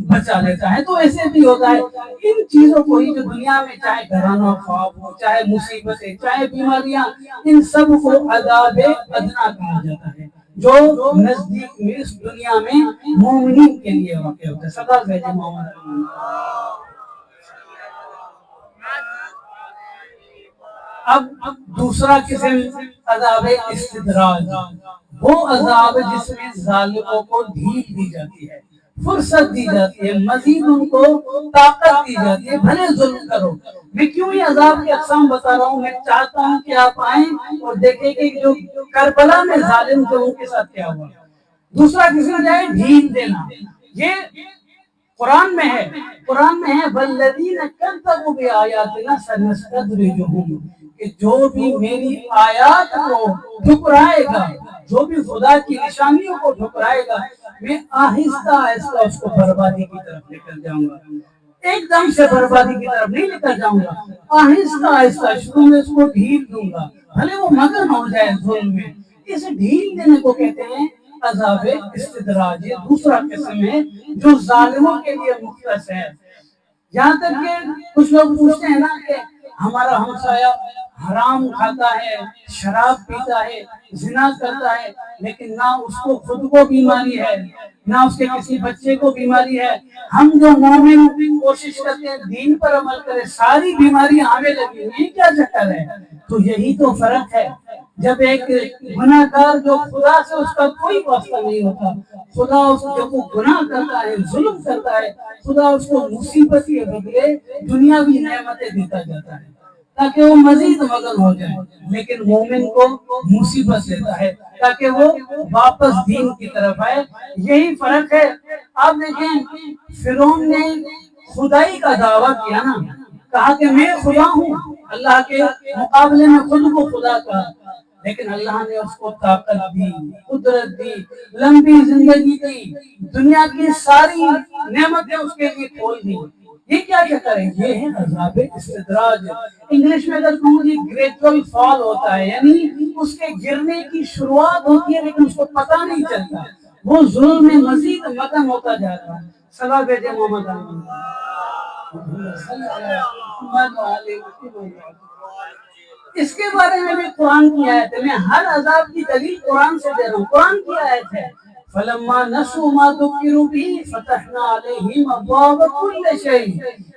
Speaker 1: بچا لیتا ہے۔ تو ایسے بھی ہوتا ہے، ان چیزوں کو ہی جو دنیا میں چاہے ڈرانا خواب ہو، چاہے مصیبتیں، چاہے بیماریاں، ان سب کو عذاب ادنا کہا جاتا ہے جو نزدیک میں اس دنیا میں مومنین کے لیے واقع ہوتا ہے۔ صدا بھیجے محمد۔ اب دوسرا قسم عذاب استدراج، وہ عذاب جس میں ظالموں کو ڈھیل دی جاتی ہے، فرصت دی جاتی ہے، مزید ان کو طاقت دی جاتی ہے، بھلے ظلم کرو۔ میں کیوں یہ عذاب کی اقسام بتا رہا ہوں؟ میں چاہتا ہوں کہ آپ آئیں اور دیکھیں کہ جو کربلا میں ظالم تھے ان کے ساتھ کیا ہوا۔ دوسرا قسم کیا ہے؟ ڈھیل دینا۔ یہ قرآن میں ہے، قرآن میں ہے والذین کذبوا بآیاتنا سنستدرجهم، کہ جو بھی میری آیات کو ٹھکرائے گا، جو بھی خدا کی نشانیوں کو ٹھکرائے گا، میں آہستہ آہستہ اس کو بربادی کی طرف لے کر جاؤں گا۔ ایک دم سے بربادی کی طرف نہیں لے کر جاؤں گا، آہستہ آہستہ شروع میں اس کو ڈھیل دوں گا، بھلے وہ مگن ہو جائے ظلم میں۔ اس ڈھیل دینے کو کہتے ہیں عذاب استدراج۔ یہ دوسرا قسم ہے جو ظالموں کے لیے مختص ہے۔ یہاں تک کہ کچھ لوگ پوچھتے ہیں نا کہ ہمارا ہمسایہ حرام کھاتا ہے، شراب پیتا ہے، زنا کرتا ہے، لیکن نہ اس کو خود کو بیماری ہے، نہ اس کے کسی بچے کو بیماری ہے۔ ہم جو مومن کوشش کرتے ہیں دین پر عمل کریں، ساری بیماری ہمیں لگی ہوئی، کیا چکر ہے؟ تو یہی تو فرق ہے۔ جب ایک گناہ گار جو خدا سے اس کا کوئی واسطہ نہیں ہوتا، خدا اس جب وہ گناہ کرتا ہے، ظلم کرتا ہے، خدا اس کو مصیبت کے بدلے دنیاوی نعمتیں دیتا جاتا ہے تاکہ وہ مزید مگن ہو جائے، لیکن مومن کو مصیبت دیتا ہے تاکہ وہ واپس دین کی طرف آئے۔ یہی فرق ہے۔ آپ دیکھیں فرعون نے خدائی کا دعویٰ کیا نا، کہا کہ میں خدا ہوں، اللہ کے مقابلے میں خود کو خدا کہا، لیکن اللہ نے اس کو طاقت دی، قدرت دی، لمبی زندگی دی، دنیا کی ساری نعمتیں اس کے لیے کھول دی۔ یہ کیا چکر ہے؟ یہ ہے عذاب استدراج۔ انگلش میں اگر کہوں یہ گریجول فال ہوتا ہے، یعنی اس کے گرنے کی شروعات ہوتی ہے لیکن اس کو پتہ نہیں چلتا، وہ ظلم میں مزید مگن ہوتا جا رہا ہے۔ صلی بیٹے محمد اس کے بارے میں بھی قرآن کی آیت ہے۔ میں ہر عذاب کی دلیل قرآن سے دے رہا ہوں، قرآن کی آیت ہے فَلَمَّا نَسُوا مَا ذُكِّرُوا بِهِ فَتَحْنَا عَلَيْهِمْ أَبْوَابَ كُلِّ شَيْءٍ،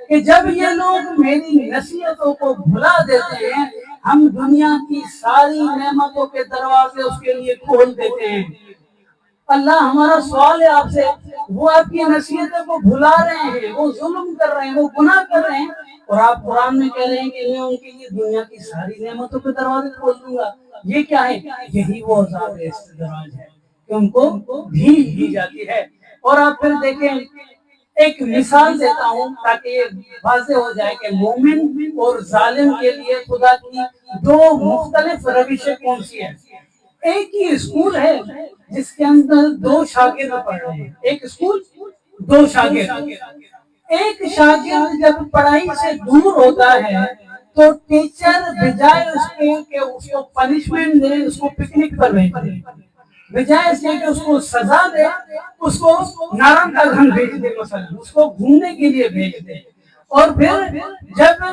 Speaker 1: کہ جب یہ لوگ میری نصیحتوں کو بھلا دیتے ہیں، ہم دنیا کی ساری نعمتوں کے دروازے اس کے لیے کھول دیتے ہیں۔ اللہ ہمارا سوال ہے آپ سے، وہ آپ کی نصیحتوں کو بھلا رہے ہیں، وہ ظلم کر رہے ہیں، وہ گناہ کر رہے ہیں، اور آپ قرآن میں کہہ رہے ہیں کہ میں ان کے لیے دنیا کی ساری نعمتوں کے دروازے کھول دوں گا۔ یہ کیا ہے؟ یہی وہ عذاب استدراج ہے کہ ان کو ڈھیل دی جاتی ہے۔ اور آپ پھر دیکھیں، ایک مثال دیتا ہوں تاکہ یہ واضح ہو جائے کہ مومن اور ظالم کے لیے خدا کی دو مختلف روشیں کون سی ہیں۔ ایک ہی اسکول ہے جس کے اندر دو شاگرد پڑھ رہے ہیں، ایک اسکول دو شاگرد۔ ایک شاگرد جب پڑھائی سے دور ہوتا ہے تو ٹیچر بجائے اس کے کہ اس کو پنشمنٹ دے، اس کو پکنک پر بھیج دے، بجائے اس کے کہ اس کو سزا دے، اس کو نارنگ کا گھن بھیج دے، مثلا اس کو گھومنے کے لیے بھیج دے۔ اور پھر جب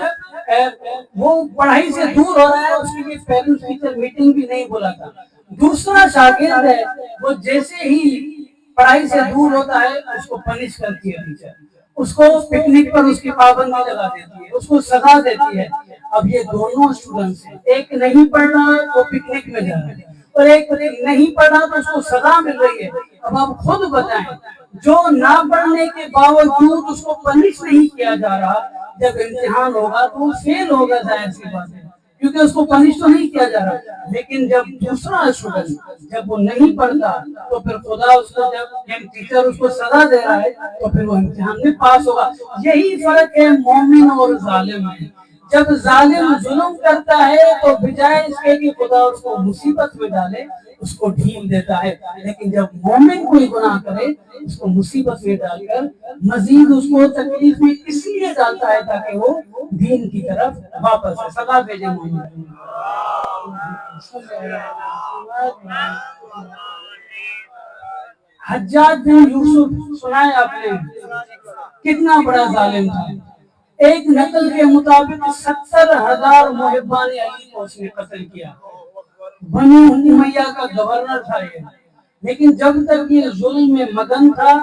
Speaker 1: وہ پڑھائی سے دور ہو رہا ہے اس کے لیے پیرنٹس ٹیچر میٹنگ بھی نہیں بلاتا۔ دوسرا شاگرد ہے وہ جیسے ہی پڑھائی سے دور ہوتا ہے اس کو پنش کرتی ہے ٹیچر، اس کو پکنک پر اس کی پابندی لگا دیتی ہے، اس کو سزا دیتی ہے۔ اب یہ دونوں اسٹوڈنٹس ہیں، ایک نہیں پڑھ رہا وہ پکنک میں جا رہا ہے، اور ایک نہیں پڑھا تو اس کو سزا مل رہی ہے۔ اب آپ خود بتائیں، جو نہ پڑھنے کے باوجود اس کو پنش نہیں کیا جا رہا، جب امتحان ہوگا تو وہ فیل ہوگا، ظاہر سی بات ہے، کیونکہ اس کو پنش تو نہیں کیا جا رہا۔ لیکن جب دوسرا اسٹوڈنٹ جب وہ نہیں پڑھتا تو پھر خدا اس کو جب ٹیچر اس کو سزا دے رہا ہے تو پھر وہ امتحان میں پاس ہوگا۔ یہی فرق ہے مومن اور ظالم میں۔ جب ظالم ظلم کرتا ہے تو بجائے اس کے کہ خدا اس کو مصیبت میں ڈالے، اس کو ڈھیل دیتا ہے، لیکن جب مومن کوئی گناہ کرے اس کو مصیبت میں ڈال کر مزید اس کو تکلیف میں اس لیے ڈالتا ہے تاکہ وہ دین کی طرف واپس ہے۔ صدا بھیجے مومن۔ حجاج بن یوسف سنا ہے آپ نے، کتنا بڑا ظالم تھا۔ ایک نقل کے مطابق 70,000 محبان علی کو اس نے قتل کیا۔ بنو امیہ کا گورنر تھا یہ، لیکن جب تک یہ ظلم میں مگن تھا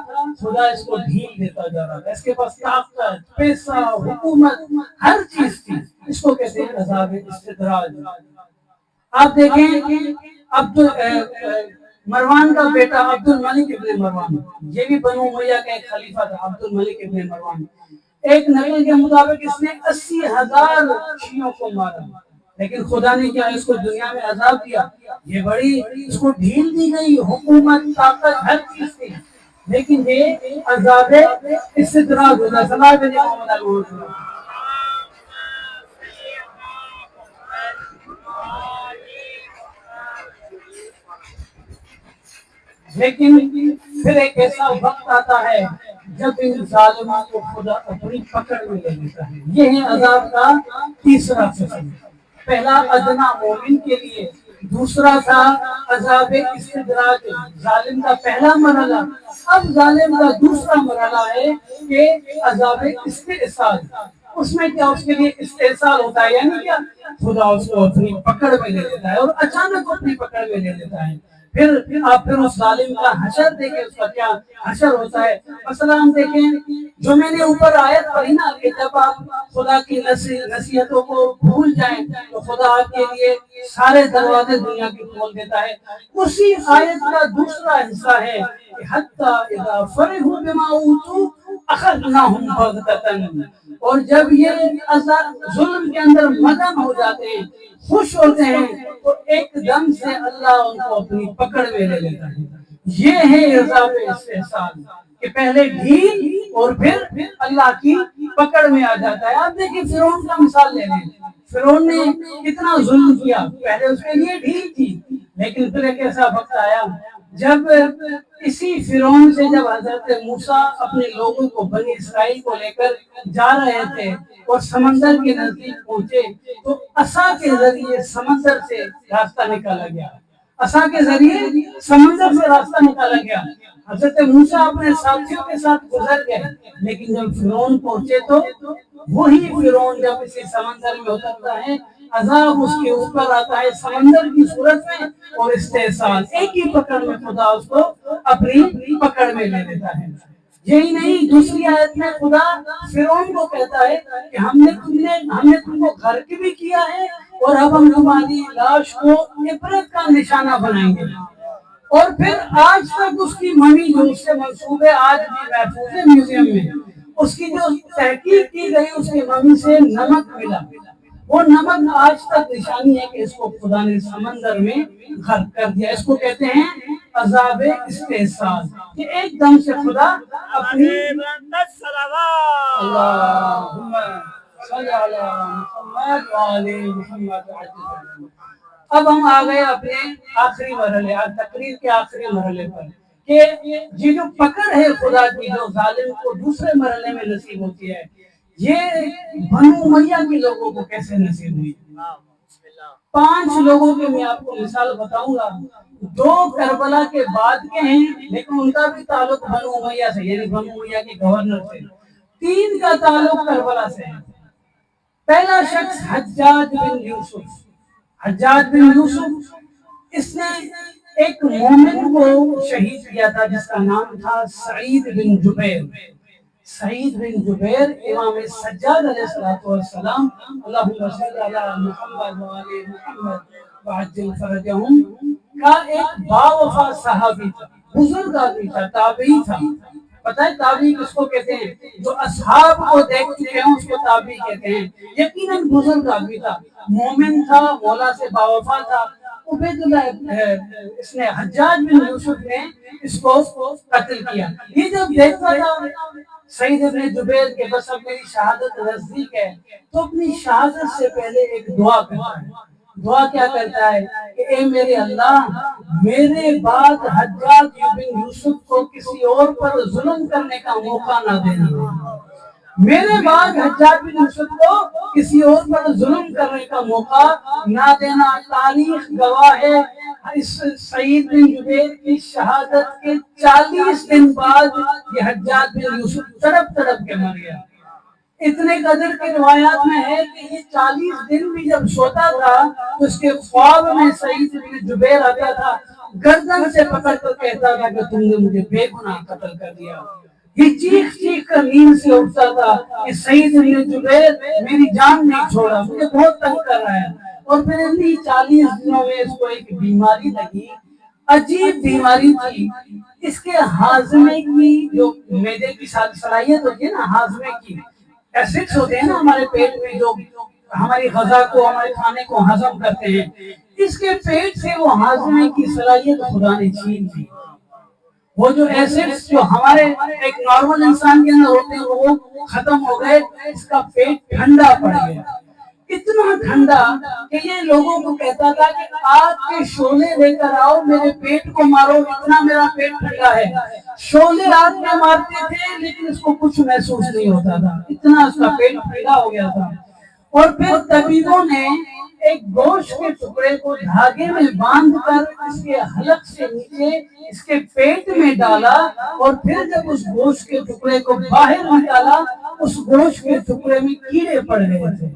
Speaker 1: خدا اس کو ڈھیل دیتا جا رہا تھا۔ اس کے پاس طاقت، پیسہ، حکومت، ہر چیز تھی۔ اس کو کہتے ہیں عذاب استدراج۔ آپ دیکھیں مروان کا بیٹا عبد الملک ابن مروان، یہ بھی بنو امیہ کا ایک خلیفہ تھا، عبد الملک ابن مروان۔ ایک نقل کے مطابق اس نے 80,000 شیعوں کو مارا، لیکن خدا نے کیا اس کو دنیا میں عذاب دیا؟ یہ بڑی اس کو ڈھیل دی گئی، حکومت، طاقت، ہر چیز تھی، لیکن یہ عذاب استدراج ہوتا۔ صلاح بھیجے محمد علیہ۔ لیکن پھر ایک ایسا وقت آتا ہے جب ان ظالموں کو خدا اپنی پکڑ میں لے لیتا ہے۔ یہ ہے عذاب کا تیسرا قسم۔ پہلا ادنا مومن کے لیے، دوسرا تھا عذاب استدراج، ظالم کا پہلا مرحلہ۔ اب ظالم کا دوسرا مرحلہ ہے کہ عذاب استحصال۔ اس میں کیا اس کے لیے استحصال ہوتا ہے، یعنی کیا خدا اس کو اپنی پکڑ میں لے لیتا ہے، اور اچانک اپنی پکڑ میں لے لیتا ہے۔ پھر آپ اس ظالم کا حشر دیکھیں، اس کا کیا حشر ہوتا ہے۔ مثلا ہم دیکھیں جو میں نے اوپر آیت پڑھی نا کہ جب آپ خدا کی نصیحتوں کو بھول جائیں تو خدا آپ کے لیے سارے دروازے دنیا کے کھول دیتا ہے۔ اسی آیت کا دوسرا حصہ ہے کہ حتی اذا فرحوا بما اوتوا اخذناهم بغتة، اور جب یہ ظلم کے اندر مگن ہو جاتے ہیں، خوش ہوتے ہیں، تو ایک دم سے اللہ ان کو اپنی پکڑ میں لے لیتا ہے۔ یہ ہے عذاب استحصال، کہ پہلے ڈھیل اور پھر اللہ کی پکڑ میں آ جاتا ہے۔ آپ دیکھیں فرعون کا مثال لے لیں، فرعون نے کتنا ظلم کیا، پہلے اس کے لیے ڈھیل تھی، لیکن پھر ایک ایسا وقت آیا جب اسی فرعون سے جب حضرت موسیٰ اپنے لوگوں کو، بنی اسرائیل کو لے کر جا رہے تھے اور سمندر کے نزدیک پہنچے تو عصا کے ذریعے سمندر سے راستہ نکالا گیا، عصا کے ذریعے سمندر سے راستہ نکالا گیا۔ حضرت موسیٰ اپنے ساتھیوں کے ساتھ گزر گئے، لیکن جب فرعون پہنچے تو وہی فرعون جب اسی سمندر میں اترتا ہے، عذاب اس کے اوپر آتا ہے سمندر کی صورت میں، اور استحصال ایک ہی پکڑ میں خدا اس کو اپنی پکڑ میں لے لیتا ہے۔ یہی نہیں، دوسری آیت میں خدا فرعون کو کہتا ہے کہ ہم نے تم کو غرق بھی کیا ہے، اور اب ہم تمہاری لاش کو عبرت کا نشانہ بنائیں گے۔ اور پھر آج تک اس کی ممی جو اس سے منسوب ہے، آج بھی محفوظ ہے میوزیم میں، اس کی جو تحقیق کی گئی اس کی ممی سے نمک ملا، وہ نمک آج تک نشانی ہے کہ اس کو خدا نے سمندر میں غرق کر دیا۔ اس کو کہتے ہیں عذاب استحصال، کہ ایک دم سے خدا اپنی اللہم صلی علی محمد وعلی محمد۔ اب ہم آ گئے اپنے آخری مرحلے، تقریر کے آخری مرحلے پر، کہ یہ جو پکڑ ہے خدا کی جو ظالم کو دوسرے مرحلے میں نصیب ہوتی ہے، یہ بنو امیہ کے لوگوں کو کیسے نصیب ہوئی۔ 5 لوگوں کے میں آپ کو مثال بتاؤں گا، 2 کربلا کے بعد کے ہیں لیکن ان کا بھی تعلق بنو امیہ سے، یعنی بنو امیہ کے گورنر سے۔ 3 کا تعلق کربلا سے ہے۔ پہلا شخص حجاج بن یوسف۔ حجاج بن یوسف، اس نے ایک مومن کو شہید کیا تھا جس کا نام تھا سعید بن جبیر۔ سعید بن جبیر امام سجاد علیہ السلام اللہم صلی علی محمد و آل محمد وعجل فرجہم کا ایک باوفا صحابی تھا، بزرگ آدمی تھا، تابعی تھا۔ پتہ ہے تابعی کس کو کہتے ہیں؟ جو اصحاب کو دیکھ چکے ہیں اس کو تابعی کہتے ہیں۔ یقیناً بزرگ آدمی تھا، مومن تھا، مولا سے باوفا تھا۔ عبید اللہ اس نے حجاج بن یوسف نے اس کو قتل کیا۔ یہ جب دیکھتا تھا سعید بن جبیر کے بس اب میری شہادت نزدیک ہے، تو اپنی شہادت سے پہلے ایک دعا کرتا ہے۔ دعا کیا کرتا ہے کہ اے میرے اللہ، میرے بعد حجاج بن یوسف کو کسی اور پر ظلم کرنے کا موقع نہ دینا، میرے بعد حجاج بن یوسف کو کسی اور پر ظلم کرنے کا موقع نہ دینا۔ تاریخ گواہ ہے اس سعید بن جبیر کی شہادت کے 40 دن بعد یہ حجاج بن یوسف تڑپ تڑپ کے مر گیا۔ اتنے قدر کے روایات میں ہے کہ یہ 40 دن بھی جب سوتا تھا تو اس کے خواب میں سعید بن جبیر آتا تھا، گردن سے پکڑ کر کہتا تھا کہ تم نے مجھے بے گناہ قتل کر دیا۔ یہ چیخ چیخ کر نیند سے اٹھتا تھا کہ سعید بن جبیر میری جان نہیں چھوڑا، مجھے بہت تنگ کر رہا ہے۔ اور پھر انہی 40 دنوں میں اس کو ایک بیماری لگی، عجیب بیماری تھی۔ اس کے ہاضمے کی جو معدے کی صلاحیت ہوتی ہے نا، ہاضمے کی ایسڈز ہوتے ہیں نا ہمارے پیٹ میں جو ہماری غذا کو، ہمارے کھانے کو ہضم کرتے ہیں، اس کے پیٹ سے وہ ہاضمے کی صلاحیت خدا نے چھین دی۔ وہ جو ایسڈز جو ہمارے ایک نارمل انسان کے اندر ہوتے ہیں وہ ختم ہو گئے، اس کا پیٹ ٹھنڈا پڑ گیا، اتنا ٹھنڈا کہ یہ لوگوں کو کہتا تھا کہ آگ کے شعلے لے کر آؤ، میرے پیٹ کو مارو، اتنا میرا پیٹ ٹھنڈا ہے۔ شعلے آگ میں مارتے تھے لیکن اس کو کچھ محسوس نہیں ہوتا تھا، اتنا اس کا پیٹ ٹھنڈا ہو گیا تھا۔ اور پھر طبیبوں نے ایک گوشت کے ٹکڑے کو دھاگے میں باندھ کر اس کے حلق سے نیچے اس کے پیٹ میں ڈالا، اور پھر جب اس گوشت کے ٹکڑے کو باہر نکالا اس گوشت کے ٹکڑے میں کیڑے پڑ گئے تھے،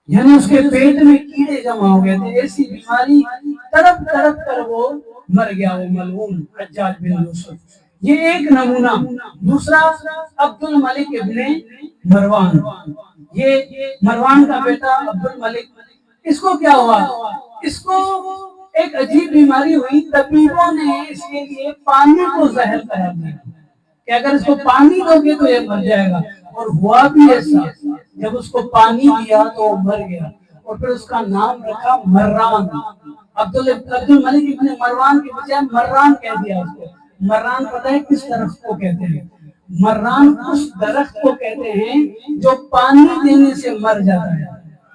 Speaker 1: یعنی اس کے پیٹ میں کیڑے جمع ہو گئے تھے۔ ایسی بیماری تڑپ تڑپ کر وہ مر گیا، وہ ملعون حجاج بن یوسف۔ یہ ایک نمونہ۔ دوسرا عبد الملک ابن مروان، یہ مروان کا بیٹا عبد الملک، اس کو کیا ہوا؟ اس کو ایک عجیب بیماری ہوئی، طبیبوں نے اس کے لیے پانی کو زہر قرار دیا کہ اگر اس کو پانی دو گے تو یہ مر جائے گا، اور ہوا بھی ایسا، جب اس کو پانی دیا تو وہ مر گیا، اور پھر اس کا نام رکھا مران۔ عبد الملک ابن مروان کے بجائے مران کہہ دیا اس کو۔ مران پتہ ہے کس درخت کو کہتے ہیں؟ مران اس درخت کو کہتے ہیں جو پانی دینے سے مر جاتا ہے،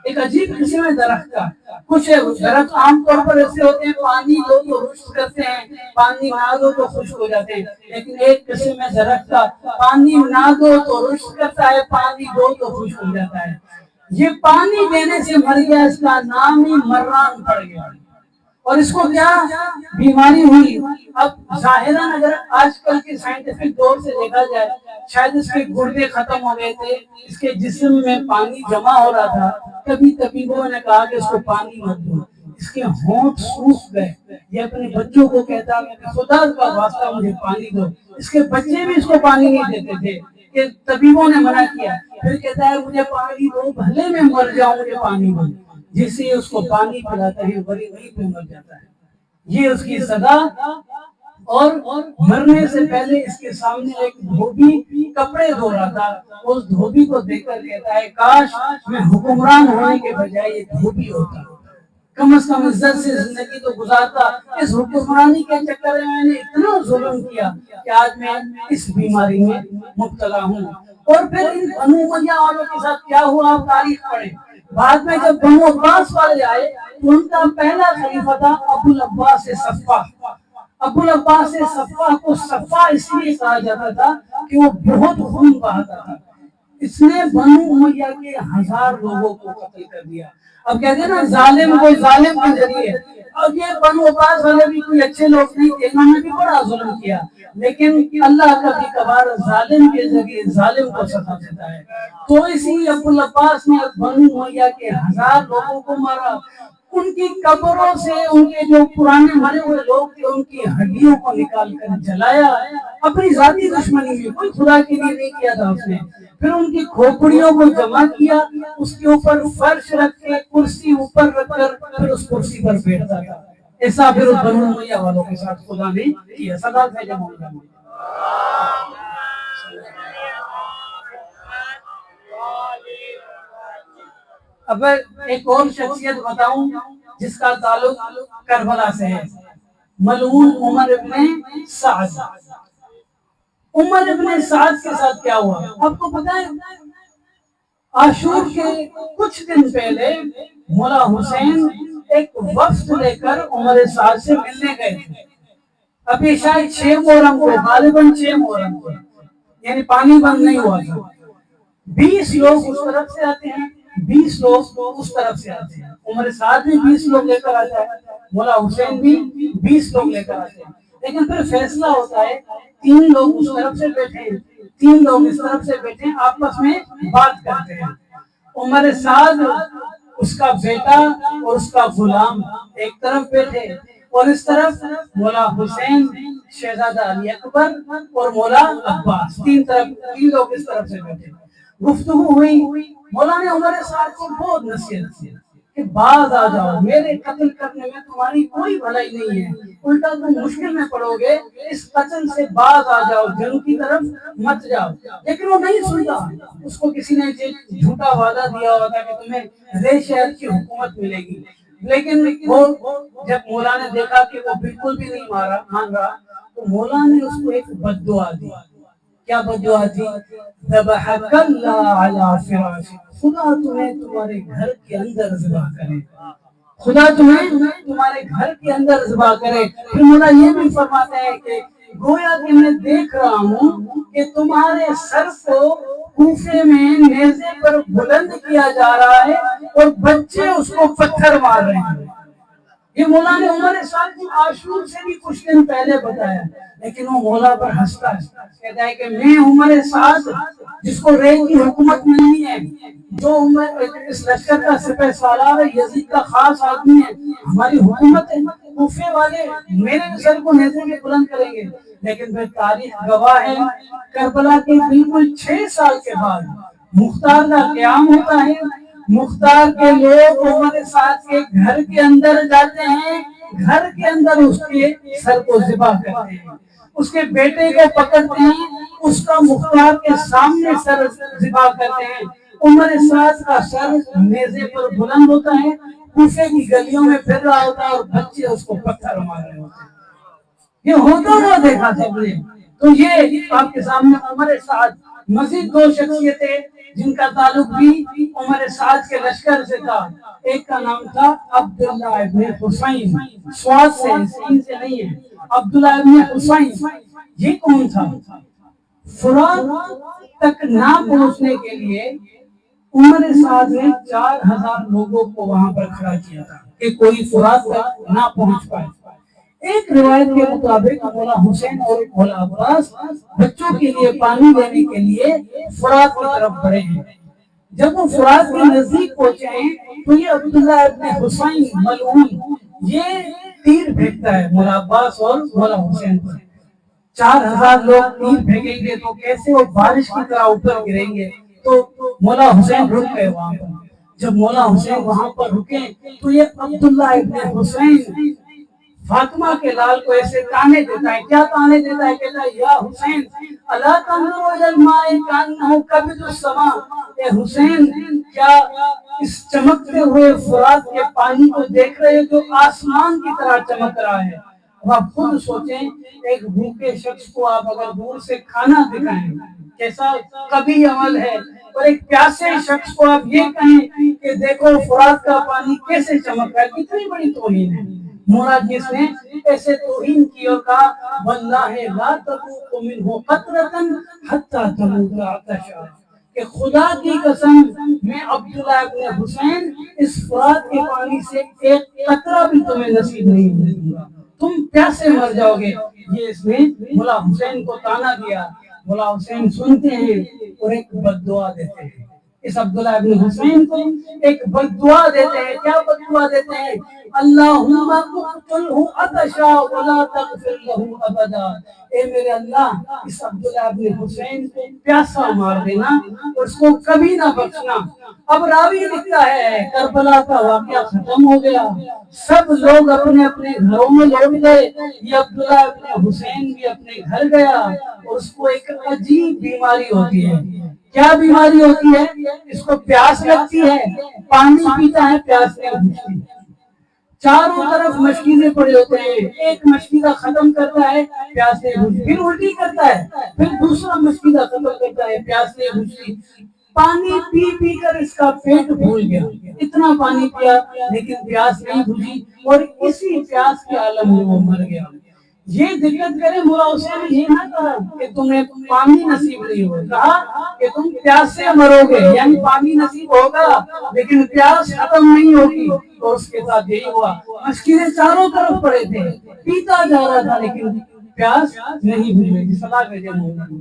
Speaker 1: ایک عجیب قسم ہے درخت کا۔ کچھ درخت عام طور پر ایسے ہوتے ہیں پانی دو تو خشک کرتے ہیں، پانی نہ دو تو خشک ہو جاتے ہیں، لیکن ایک قسم ہے درخت کا پانی نہ دو تو خشک کرتا ہے، پانی دو تو خشک ہو جاتا ہے۔ یہ پانی دینے سے مر گیا، اس کا نام ہی مران پڑ گیا۔ اور اس کو کیا بیماری ہوئی؟ اب ظاہراً اگر آج کل کے سائنٹیفک دور سے دیکھا جائے شاید اس کے گردے ختم ہو گئے تھے، اس کے جسم میں پانی جمع ہو رہا تھا، کبھی طبیبوں نے کہا کہ اس کو پانی مت دو، اس کے ہونٹ سوکھ گئے۔ یہ اپنے بچوں کو کہتا کہ خدا کا واسطہ مجھے پانی دو، اس کے بچے بھی اس کو پانی نہیں دیتے تھے کہ طبیبوں نے منع کیا، پھر کہتا ہے مجھے پانی دو بھلے میں مر جاؤں مجھے پانی دو، جس سے اس کو پانی پلاتا ہے وہیں پہ مر جاتا ہے۔ یہ اس کی سزا۔ اور مرنے سے پہلے اس کے سامنے ایک دھوبی کپڑے دھو رہا تھا، اس دھوبی کو دیکھ کر کہتا ہے کاش میں حکمران ہونے کے بجائے یہ دھوبی ہوتا، کم از کم عزت سے زندگی تو گزارتا، اس حکمرانی کے چکر میں نے اتنا ظلم کیا کہ آج میں اس بیماری میں مبتلا ہوں۔ اور پھر ان بنو امیہ والوں کے ساتھ کیا ہوا آپ تاریخ پڑھیں۔ بعد میں جب بنو عباس والے آئے تو ان کا پہلا خلیفہ تھا ابو العباس صفا۔ ابو العباس صفا کو صفا اس لیے کہا جاتا تھا کہ وہ بہت خون بہاتا تھا، اس نے بنو امیہ کے 1000 لوگوں کو قتل کر دیا۔ اب کہتے ہیں نا ظالم کوئی ظالم کے ذریعے، اب یہ بنو عباس والے بھی کوئی اچھے لوگ نہیں تھے، انہوں نے بھی بڑا ظلم کیا، لیکن اللہ کبھی کبھار ظالم کے ذریعے ظالم کو سزا دیتا ہے۔ تو اسی ابو العباس نے بنو امیہ کے 1000 لوگوں کو مارا، ان کی قبروں سے ان کے جو پرانے مرے ہوئے لوگ تھے ان کی ہڈیوں کو نکال کر جلایا، اپنی ذاتی دشمنی میں، کوئی خدا کے لیے نہیں کیا تھا اس نے۔ پھر ان کی کھوپڑیوں کو جمع کیا، اس کے اوپر فرش رکھ کے کرسی اوپر رکھ کر پھر اس کرسی پر بیٹھتا تھا۔ ایسا پھر بنو امیہ والوں کے ساتھ خدا نے کیا۔ صدق ہے جب اب ایک اور شخصیت بتاؤں جس کا تعلق کربلا سے ہے، ملعون عمر ابن سعد۔ عمر ابن سعد کے ساتھ کیا ہوا آپ کو پتا ہے؟ عاشور کے کچھ دن پہلے مولا حسین ایک وفد لے کر عمر سعد سے ملنے گئے تھے۔ ابھی شاید 6 محرم کو، غالباً 6 محرم کو، یعنی پانی بند نہیں ہوا تھا۔ 20 لوگ اس طرف سے آتے ہیں، 20 لوگ اس طرف سے آتے ہیں۔ عمر سعد بھی 20 لوگ لے کر آتا ہے، مولا حسین بھی 20 لوگ لے کر آتے ہیں۔ لیکن پھر فیصلہ ہوتا ہے 3 لوگ اس طرف سے بیٹھے ہیں، 3 لوگ اس طرف سے بیٹھے ہیں، آپس میں بات کرتے ہیں۔ عمر سعد، اس کا بیٹا اور اس کا غلام ایک طرف بیٹھے، اور اس طرف مولا حسین، شہزادہ علی اکبر اور مولا عباس، 3 لوگ اس طرف سے بیٹھے۔ گفتگو ہوئی، مولا نے عمر سعد کو بہت نصیحت کی کہ باز آ جاؤ، میرے قتل کرنے میں تمہاری کوئی بھلائی نہیں ہے، الٹا تم مشکل میں پڑو گے، اس قتل سے باز آ جاؤ، جنگ کی طرف مت جاؤ۔ لیکن وہ نہیں سنتا، اس کو کسی نے جھوٹا وعدہ دیا ہوا تھا کہ تمہیں رے شہر کی حکومت ملے گی۔ لیکن وہ جب مولا نے دیکھا کہ وہ بالکل بھی نہیں مان رہا، تو مولا نے اس کو ایک بد دعا دی۔ کیا بد دعا دی؟ ذبحک اللہ علی فراشک، خدا تمہیں تمہارے گھر کے اندر ذبح کرے، خدا تمہیں تمہارے گھر کے اندر ذبح کرے۔ پھر مولا یہ بھی فرماتا ہے کہ گویا کہ میں دیکھ رہا ہوں کہ تمہارے سر کو کوفے میں نیزے پر بلند کیا جا رہا ہے اور بچے اس کو پتھر مار رہے ہیں۔ یہ مولا نے عمر سعد کو عاشور سے بھی کچھ دن پہلے بتایا، لیکن وہ مولا پر ہنستا ہے، کہتا ہے کہ میں عمر سعد جس کو رے کی حکومت ملنی ہے، جو اس لشکر کا سپہ سالار ہے، یزید کا خاص آدمی ہے، ہماری حکومت ہے، کوفے والے میرے سر کو نیزے میں بلند کریں گے۔ لیکن پھر تاریخ گواہ ہے، کربلا کے بالکل 6 سال کے بعد مختار کا قیام ہوتا ہے۔ مختار کے لوگ عمر سعد کے گھر کے اندر جاتے ہیں، گھر کے اندر اس کے سر کو ذبح کرتے ہیں، اس کے بیٹے کو پکڑتے ہیں، اس کا مختار کے سامنے سر ذبح کرتے ہیں۔ عمر سعد کا سر نیزے پر بلند ہوتا ہے، کوفے کی گلیوں میں پھر رہا ہوتا ہے اور بچے اس کو پتھر مار رہے ہوتے ہیں۔ یہ ہوتا ہوا دیکھا سب نے۔ تو یہ آپ کے سامنے عمر سعد۔ مزید 2 شخصیتیں جن کا تعلق بھی عمر سعد کے لشکر سے تھا، ایک کا نام تھا عبداللہ ابن حسین، سواد سے سین سے نہیں ہے، عبداللہ ابن حسین۔ یہ کون تھا؟ فرات تک نہ پہنچنے کے لیے عمر سعد نے 4000 لوگوں کو وہاں پر کھڑا کیا تھا کہ کوئی فرات تک نہ پہنچ پائے۔ ایک روایت کے مطابق مولا حسین اور مولا عباس بچوں کے لیے پانی لینے کے لیے فرات کی طرف بڑھے ہیں۔ جب وہ فرات کے نزدیک پہنچے ہیں تو یہ عبداللہ ابن حسین ملعون یہ تیر پھینکتا ہے مولا عباس اور مولا حسین پر۔ 4000 لوگ تیر پھینکیں گے تو کیسے وہ بارش کی طرح اوپر گریں گے؟ تو مولا حسین رک گئے وہاں پر۔ جب مولا حسین وہاں پر رکے تو یہ عبداللہ ابن حسین فاطمہ کے لال کو ایسے تانے دیتا ہے۔ کیا تانے دیتا ہے؟ کہتا ہے یا حسین الا تنظر الى الماء كانه كبد السماء، اے حسین کیا اس چمکتے ہوئے فرات کے پانی کو دیکھ رہے جو آسمان کی طرح چمک رہا ہے؟ اب آپ خود سوچیں، ایک بھوکے شخص کو آپ اگر دور سے کھانا دکھائیں کیسا کبھی عمل ہے، اور ایک پیاسے شخص کو آپ یہ کہیں کہ دیکھو فرات کا پانی کیسے چمک رہا ہے، کتنی بڑی توہین ہے۔ مولا جس نے ایسے توہین کی اور کہا واللہ لا تذوق منه قطرة حتى تموت عطشا، کہ خدا کی قسم میں عبداللہ ابن حسین اس فرات کے پانی سے ایک قطرہ بھی تمہیں نصیب نہیں ہونے دوں گا، تم پیاسے مر جاؤ گے۔ یہ اس نے مولا حسین کو تانا دیا۔ مولا حسین سنتے ہیں اور ایک بد دعا دیتے ہیں۔ اس عبداللہ ابن حسین کو ایک بددعا دیتے ہیں. کیا بددعا دیتے ہیں؟ اللہم اقتلہ عطشا ولا تغفر لہ ابدا. اے میرے اللہ اس عبداللہ ابن حسین کو پیاسا مار دینا اور اس کو کبھی نہ بخشنا. اب راوی لکھتا ہے کربلا کا واقعہ ختم ہو گیا, سب لوگ اپنے اپنے گھروں میں لوٹ گئے, یہ عبداللہ ابن حسین بھی اپنے گھر گیا اور اس کو ایک عجیب بیماری ہوتی ہے. کیا بیماری ہوتی ہے؟ اس کو پیاس لگتی ہے, پانی پیتا ہے, پیاس نہیں بجھتی. چاروں طرف مشکیزیں پڑے ہوتے ہیں, ایک مشکیزہ ختم کرتا ہے, پیاس نہیں بجھتی, پھر الٹی کرتا ہے, پھر دوسرا مشکیزہ ختم کرتا ہے, پیاس نہیں بجھتی. پانی پی پی کر اس کا پیٹ بھول گیا, اتنا پانی پیا لیکن پیاس نہیں بجھی اور اسی پیاس کے عالم میں وہ مر گیا. یہ دقت کرے مولا حسین نے یہ نہ کہا کہ تمہیں پانی نصیب نہیں ہو, کہا کہ تم پیاس سے مرو گے, یعنی پانی نصیب ہوگا لیکن پیاس ختم نہیں ہوگی. تو اس کے ساتھ یہی ہوا, مشکلیں چاروں طرف پڑے تھے, پیتا جا رہا تھا لیکن پیاس نہیں بجھ رہی تھی. صلاح کہتے ہیں.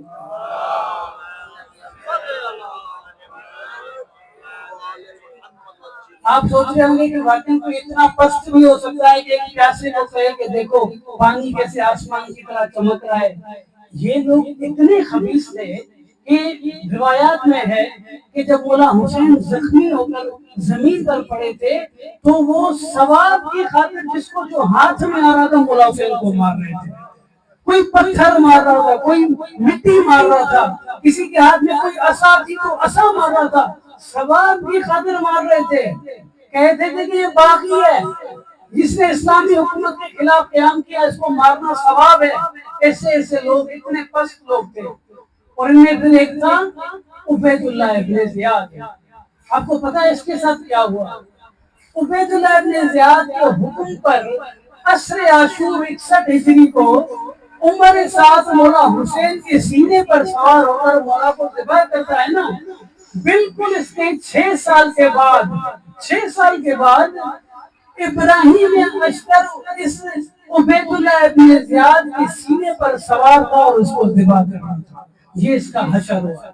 Speaker 1: آپ سوچ رہے ہوں گے کہ واقعی کوئی اتنا پست بھی ہو سکتا ہے کہ ایک پیاسے کو کہے کہ دیکھو پانی کیسے آسمان کی طرح چمک رہا ہے. یہ لوگ اتنے خبیث تھے کہ روایات میں ہے کہ جب مولا حسین زخمی ہو کر زمین پر پڑے تھے تو وہ ثواب کی خاطر جس کو جو ہاتھ میں آ رہا تھا مولا حسین کو مار رہے تھے. کوئی پتھر مار رہا تھا, کوئی مٹی مار رہا تھا, کسی کے ہاتھ میں کوئی عصا تھی تو عصا مار رہا تھا, ثواب کی خاطر مار رہے تھے. کہتے تھے کہ یہ باغی ہے, جس نے اسلامی حکومت کے خلاف قیام کیا, اس کو مارنا ثواب ہے. ایسے ایسے لوگ, اتنے پست لوگ تھے. اور ان میں پھر ایک تھا عبید اللہ ابن زیاد. آپ کو پتا ہے اس کے ساتھ کیا ہوا؟ عبید اللہ ابن زیاد کے حکم پر عصر عاشور 61 ہجری کو عمر ساتھ مولا حسین کے سینے پر سوار ہو کر مولا کو ذبح کرتا ہے نا, بالکل اس کے 6 سال کے بعد ابراہیم اشتر اس عبید اللہ ابن زیاد کے سینے پر سوار تھا اور اس کو ذبح کرتا تھا. یہ اس کا حشر ہوا.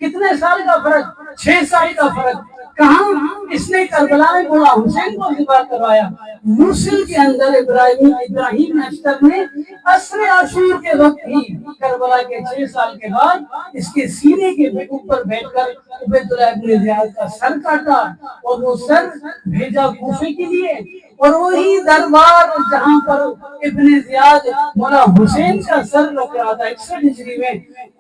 Speaker 1: کتنے سال کا فرق؟ 6 سال کا فرق. کہاں؟ اس نے کربلا میں مولا حسین کو ذبح کروایا. موصل کے اندر ابراہیم اشتر نے عصر عاشور کے وقت ہی کربلا کے 6 سال کے بعد اس کے سینے کے اوپر بیٹھ کر عبید اللہ ابن زیاد کا سر کاٹا اور وہ سر بھیجا کوفے کے لیے. اور وہی دربار جہاں پر ابن زیاد مولا حسین کا سر رکھ رہا تھا 61 ہجری میں,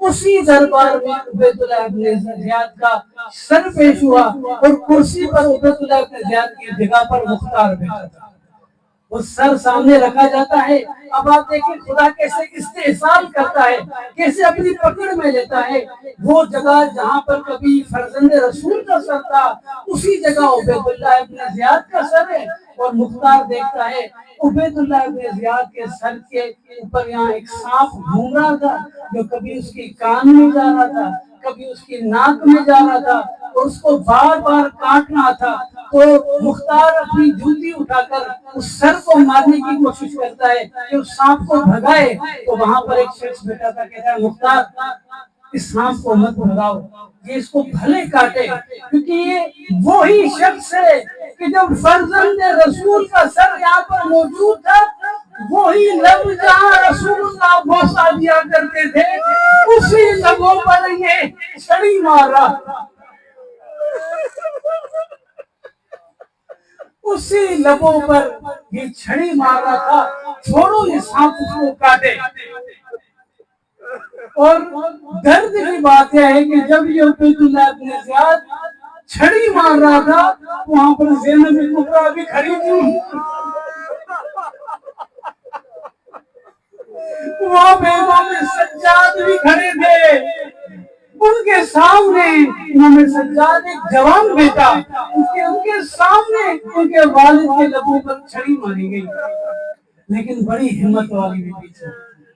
Speaker 1: اسی دربار میں عبید اللہ ابن زیاد کا سر پیش ہوا اور کرسی پر عبید اللہ ابن زیاد کی جگہ پر مختار بیٹھا تھا. وہ سر سامنے رکھا جاتا ہے. اب آپ دیکھیں خدا کیسے استحصال کرتا ہے, کیسے اپنی پکڑ میں لیتا ہے. وہ جگہ جہاں پر کبھی فرزند رسول کا سر تھا, اسی جگہ عبید اللہ ابن زیاد کا سر ہے. اور مختار دیکھتا ہے عبید اللہ ابن زیاد کے سر کے اوپر یہاں ایک سانپ گھوم رہا تھا, جو کبھی اس کی کان میں جا رہا تھا, کبھی اس کی ناک میں جا رہا تھا, اور اس کو بار بار کاٹنا تھا. تو مختار اپنی جوتی اٹھا کر اس سر کو مارنے کی کوشش کرتا ہے کہ اس سانپ کو بھگائے. تو وہاں پر ایک شخص بیٹھا تھا, کہتا ہے مختار اس سانپ کو مت بھگاؤ, یہ اس کو بھلے کاٹے, کیونکہ یہ وہی شخص ہے کہ جب فرزند رسول کا سر یہاں پر موجود تھا, وہی لب جہاں رسول اللہ بوسہ دیا کرتے تھے, اسی لبوں پر یہ چھڑی مار رہا تھا. اسی لبوں پر یہ چھڑی مار رہا تھا. چھوڑو یہ سانپ اس کو کاٹے. اور درد کی بات یہ ہے کہ جب یہ عبید اللہ ابن زیاد چھڑی مار رہا تھا, وہاں پر زینب کبریٰ بھی کھڑی تھی. وہاں پہ امام سجاد بھی کھڑے تھے. ان کے سامنے امام سجاد ایک جوان بیٹا, ان کے سامنے ان کے والد کے لبوں پر چھڑی ماری گئی. لیکن بڑی ہمت والی بیٹی تھی,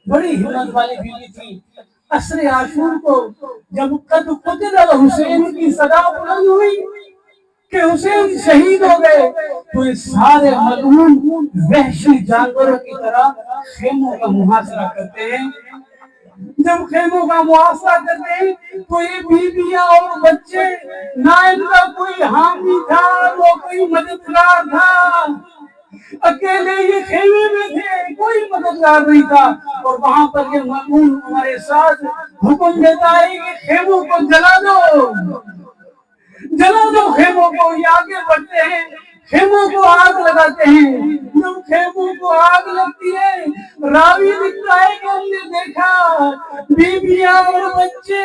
Speaker 1: بڑی ہمت والی بیٹی تھی. عصر عاشور کو جب قد قتل حسین کی صدا بلند ہوئی کہ حسین شہید ہو گئے, تو یہ سارے ملعون وحشی جانوروں کی طرح خیموں کا محاصرہ کرتے ہیں. جب خیموں کا محاصرہ کرتے ہیں تو یہ بیویاں اور بچے، نہ ان کا کوئی حامی تھا وہ کوئی مددگار تھا، اکیلے یہ خیمے میں تھے، کوئی مددگار نہیں تھا۔ اور وہاں پر یہ مأمون ہمارے ساتھ حکم دیتا ہے کہ خیموں کو جلا دو، جلا دو خیموں کو۔ یہ آگے بڑھتے ہیں، خیموں کو آگ لگاتے ہیں۔ جب خیموں کو آگ لگتی ہے، راوی لکھتا ہے کہ ہم نے دیکھا بیویاں اور بچے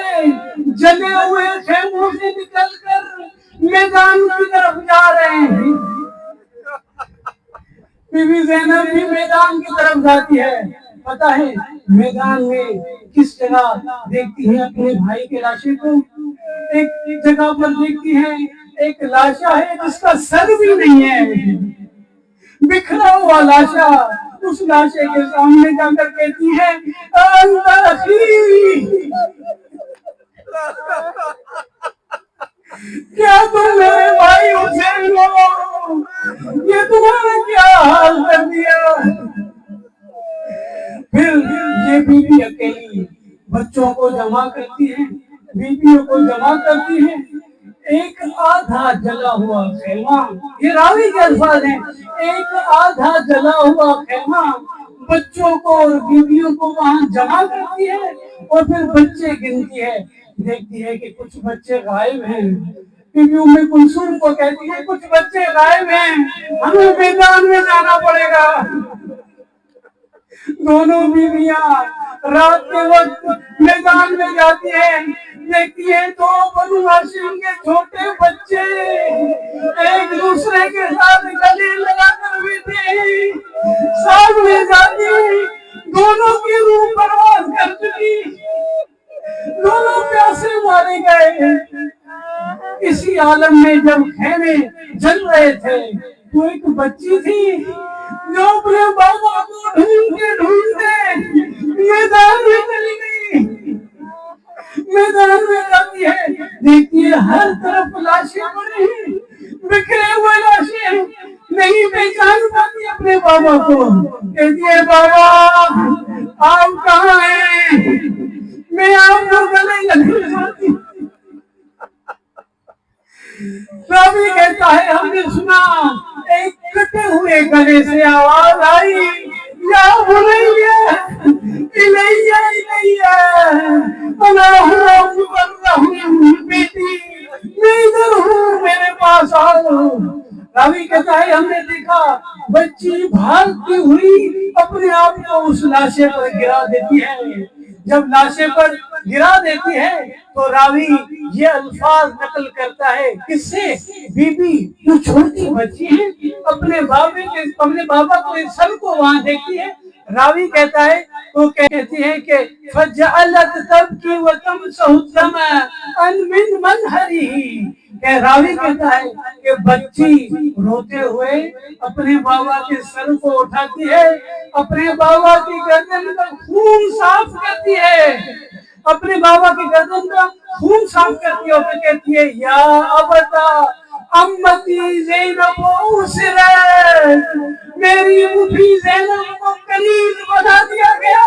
Speaker 1: جلے ہوئے خیموں سے نکل کر میدان کی طرف جا رہے ہیں۔ بی بی زینب بھی میدان کی طرف جاتی ہے۔ پتہ ہے میدان میں کس جگہ دیکھتی ہے اپنے بھائی کے لاشے کو؟ ایک جگہ پر دیکھتی ہے ایک لاشا ہے جس کا سر بھی نہیں ہے، بکھرا ہوا لاشا۔ اس لاشے کے سامنے جا کر کہتی ہے انت اخی، کیا تم میرے بھائی حسین ہو؟ یہ تمہارا کیا حال کر دیا؟ پھر یہ بیوی اکیلی بچوں کو جمع کرتی ہے، بیویوں کو جمع کرتی ہے۔ ایک آدھا جلا ہوا خیمہ، یہ راوی کے الفاظ ہیں، ایک آدھا جلا ہوا خیمہ بچوں کو اور بیویوں کو وہاں جمع کرتی ہے، اور پھر بچے گنتی ہے، دیکھتی ہے کہ کچھ بچے غائب ہیں۔ بی بی ام کلثوم کو کہتی ہے کچھ بچے غائب ہیں، ہمیں میدان میں جانا پڑے گا۔ دونوں بیویاں رات کے وقت میدان میں جاتی ہیں، دیکھتی ہیں تو بنو ہاشم کے چھوٹے بچے ایک دوسرے کے ساتھ گلے لگا کر بیٹھے ہیں۔ سامنے جاتی ہیں، دونوں کی روح پرواز کر چکی، دونوں پیاسے مارے گئے۔ اسی عالم میں جب خیمے جل رہے تھے تو ایک بچی تھی جو اپنے بابا کو ڈھونڈتے ڈھونڈتے میدان میں چلی گئی۔ میدان میں جاتی ہے، دیکھتی ہے ہر طرف لاشیں پڑی ہیں، بکھرے ہوئے لاشیں، نہیں پہچان پاتی اپنے بابا کو۔ کہتی ہے بابا آپ کہاں ہیں؟ میں آپ کو گلے لگنا چاہتی ہوں۔ راوی کہتا ہے ہم نے سنا ایک کٹے ہوئے گلے سے آواز آئی یا بنیا الیہ الیہ انا ہوں بیٹی، میں ادھر ہوں میرے پاس آؤ۔ راوی کہتا ہے ہم نے دیکھا بچی بھاگتی ہوئی اپنے آپ کو اس لاشے پر گرا دیتی ہے۔ جب لاشے پر گرا دیتی ہے تو راوی یہ الفاظ نقل کرتا ہے کس سے؟ بی بی جو چھوٹی بچی ہے اپنے بابا کے سر کو وہاں دیکھتی ہے۔ راوی کہتا ہے وہ کہتی ہے کہ فجعلت تبکی وتمسح الدم ان من منہرہ، کہ راوی کہتا ہے کہ بچی روتے ہوئے اپنے بابا کے سر کو اٹھاتی ہے، اپنے بابا کی گردن کا خون صاف کرتی ہے، اپنے بابا کی گردن کا خون صاف کرتی ہے، اور کہتی ہے یا ابتا امتی زینب اسرت، میری بھوپھی زینب کو کنیز بنا دیا گیا،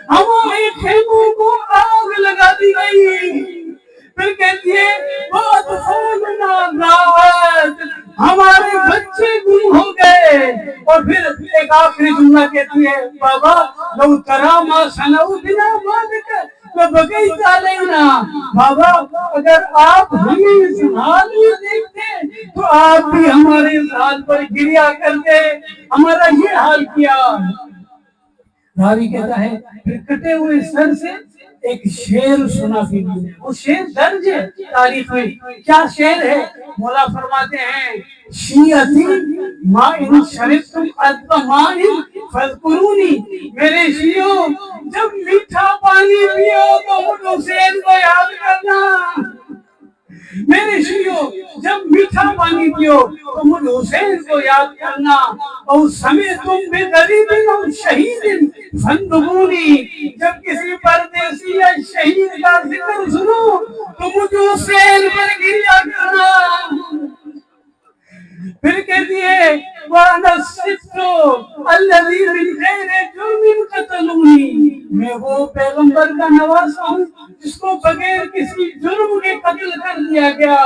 Speaker 1: ہمارے خیموں کو آگ لگا دی گئی۔ پھر کہتی ہے ہمارے بچے گم ہو گئے۔ اور پھر ایک آخری جملہ کہتی ہے بابا لو ترا ما صنعوا بنا مالک لبکیت علینا، بابا اگر آپ ہمیں اس حال میں دیکھتے تو آپ بھی ہمارے اس حال پر گریا کرتے، ہمارا یہ حال کیا۔ راوی کہتا ہے پھر کٹے ہوئے سر سے ایک شعر سنا پھر وہ شعر درج ہے تاریخ میں۔ کیا شعر ہے؟ مولا فرماتے ہیں شیعتی ما ان شربتم عذب ماء فاذکرونی، میرے شیعوں جب میٹھا پانی پیو تو مجھ حسین کو یاد کرنا، میرے شیعوں جب میٹھا پانی پیو تو مجھ حسین کو یاد کرنا، اور سمعتم بغریب او شہید فانظرونی، جب کسی پردیسی یا شہید کا ذکر سنو تو مجھ حسین پر گریا کرنا۔ پھر کہتی ہے وَأَنَا السِّبْتُ الَّذِي مِنْ غَيْرِ جُرْمٍ قَتَلُونِي، میں وہ پیغمبر کا نواسا ہوں جس کو بغیر کسی جرم کے قتل کر دیا گیا۔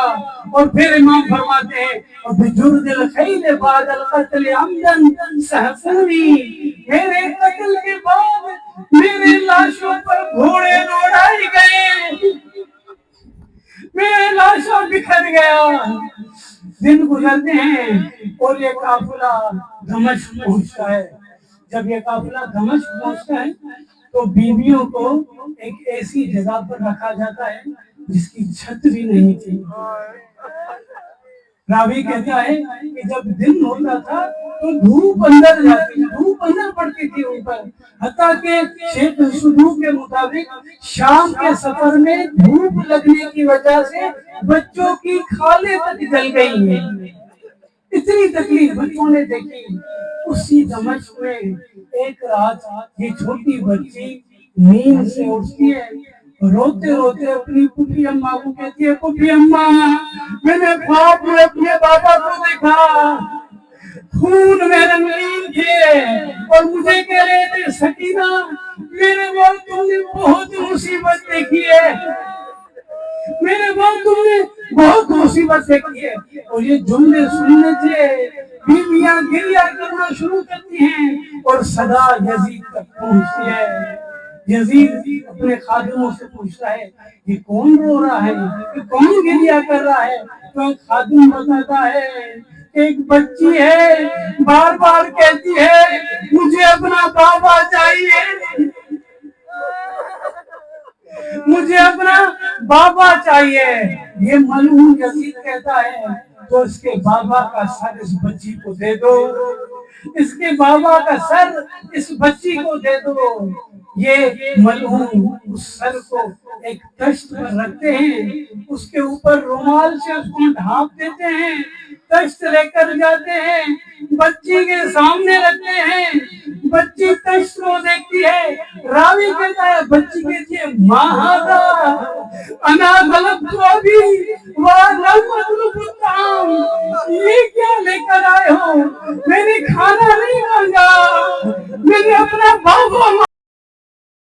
Speaker 1: اور پھر امام فرماتے ہیں وَبِجُرْدِ الْخَيْلِ بَعْدَ الْقَتْلِ عَمْدًا سَحَفُونِي، میرے قتل کے بعد میرے لاشوں پر گھوڑے دوڑائے گئے، میرے لاشوں بکھر گیا۔ دن گزرتے ہیں اور یہ قافلہ دمشق پہنچتا ہے۔ جب یہ قافلہ دمشق پہنچتا ہے تو بیویوں کو ایک ایسی جگہ پر رکھا جاتا ہے جس کی چھت بھی نہیں تھی۔ راوی کہتا ہے کہ جب دن ہوتا تھا تو دھوپ اندر جاتی، دھوپ اندر پڑتی تھی اوپر، حتیٰ کہ شیخ شدو کے مطابق شام کے سفر میں دھوپ لگنے کی وجہ سے بچوں کی کھالیں تک جل گئی ہیں۔ اتنی تکلیف بچوں نے دیکھی۔ اسی دمشق میں ایک رات یہ چھوٹی بچی نیند سے اٹھتی ہے، روتے روتے اپنی پھوپھی اماں کو کہتی ہے پھوپھی اماں میں نے خواب میں اپنے بابا کو دیکھا، خون میں رنگین تھے اور مجھے کہہ رہے تھے سکینہ میرے بعد تم نے بہت مصیبت دیکھی ہے، میرے بعد تم نے بہت مصیبت دیکھی ہے۔ اور یہ جملے سننے سے بیویاں گریہ کرنا شروع کرتی ہیں اور صدا یزید تک پہنچتی ہے۔ یزید اپنے خادموں سے پوچھتا ہے یہ کون رو رہا ہے، یہ کون گریہ کر رہا ہے؟ تو ایک خادم بتاتا ہے ایک بچی ہے بار بار کہتی ہے مجھے اپنا بابا چاہیے، مجھے اپنا بابا چاہیے۔ یہ ملعون یزید کہتا ہے تو اس کے بابا کا سر اس بچی کو دے دو، اس کے بابا کا سر اس بچی کو دے دو۔ یہ ملعون اس سر کو ایک تشت پر رکھتے ہیں، اس کے اوپر رومال سے اس کو ڈھانپ دیتے ہیں، تشت لے کر جاتے ہیں، بچی کے سامنے رکھتے ہیں، بچی تشت کو دیکھتی ہے، راوی کہتا ہے بچی کہتی ہے ماں ہاذا انا غلبت ابی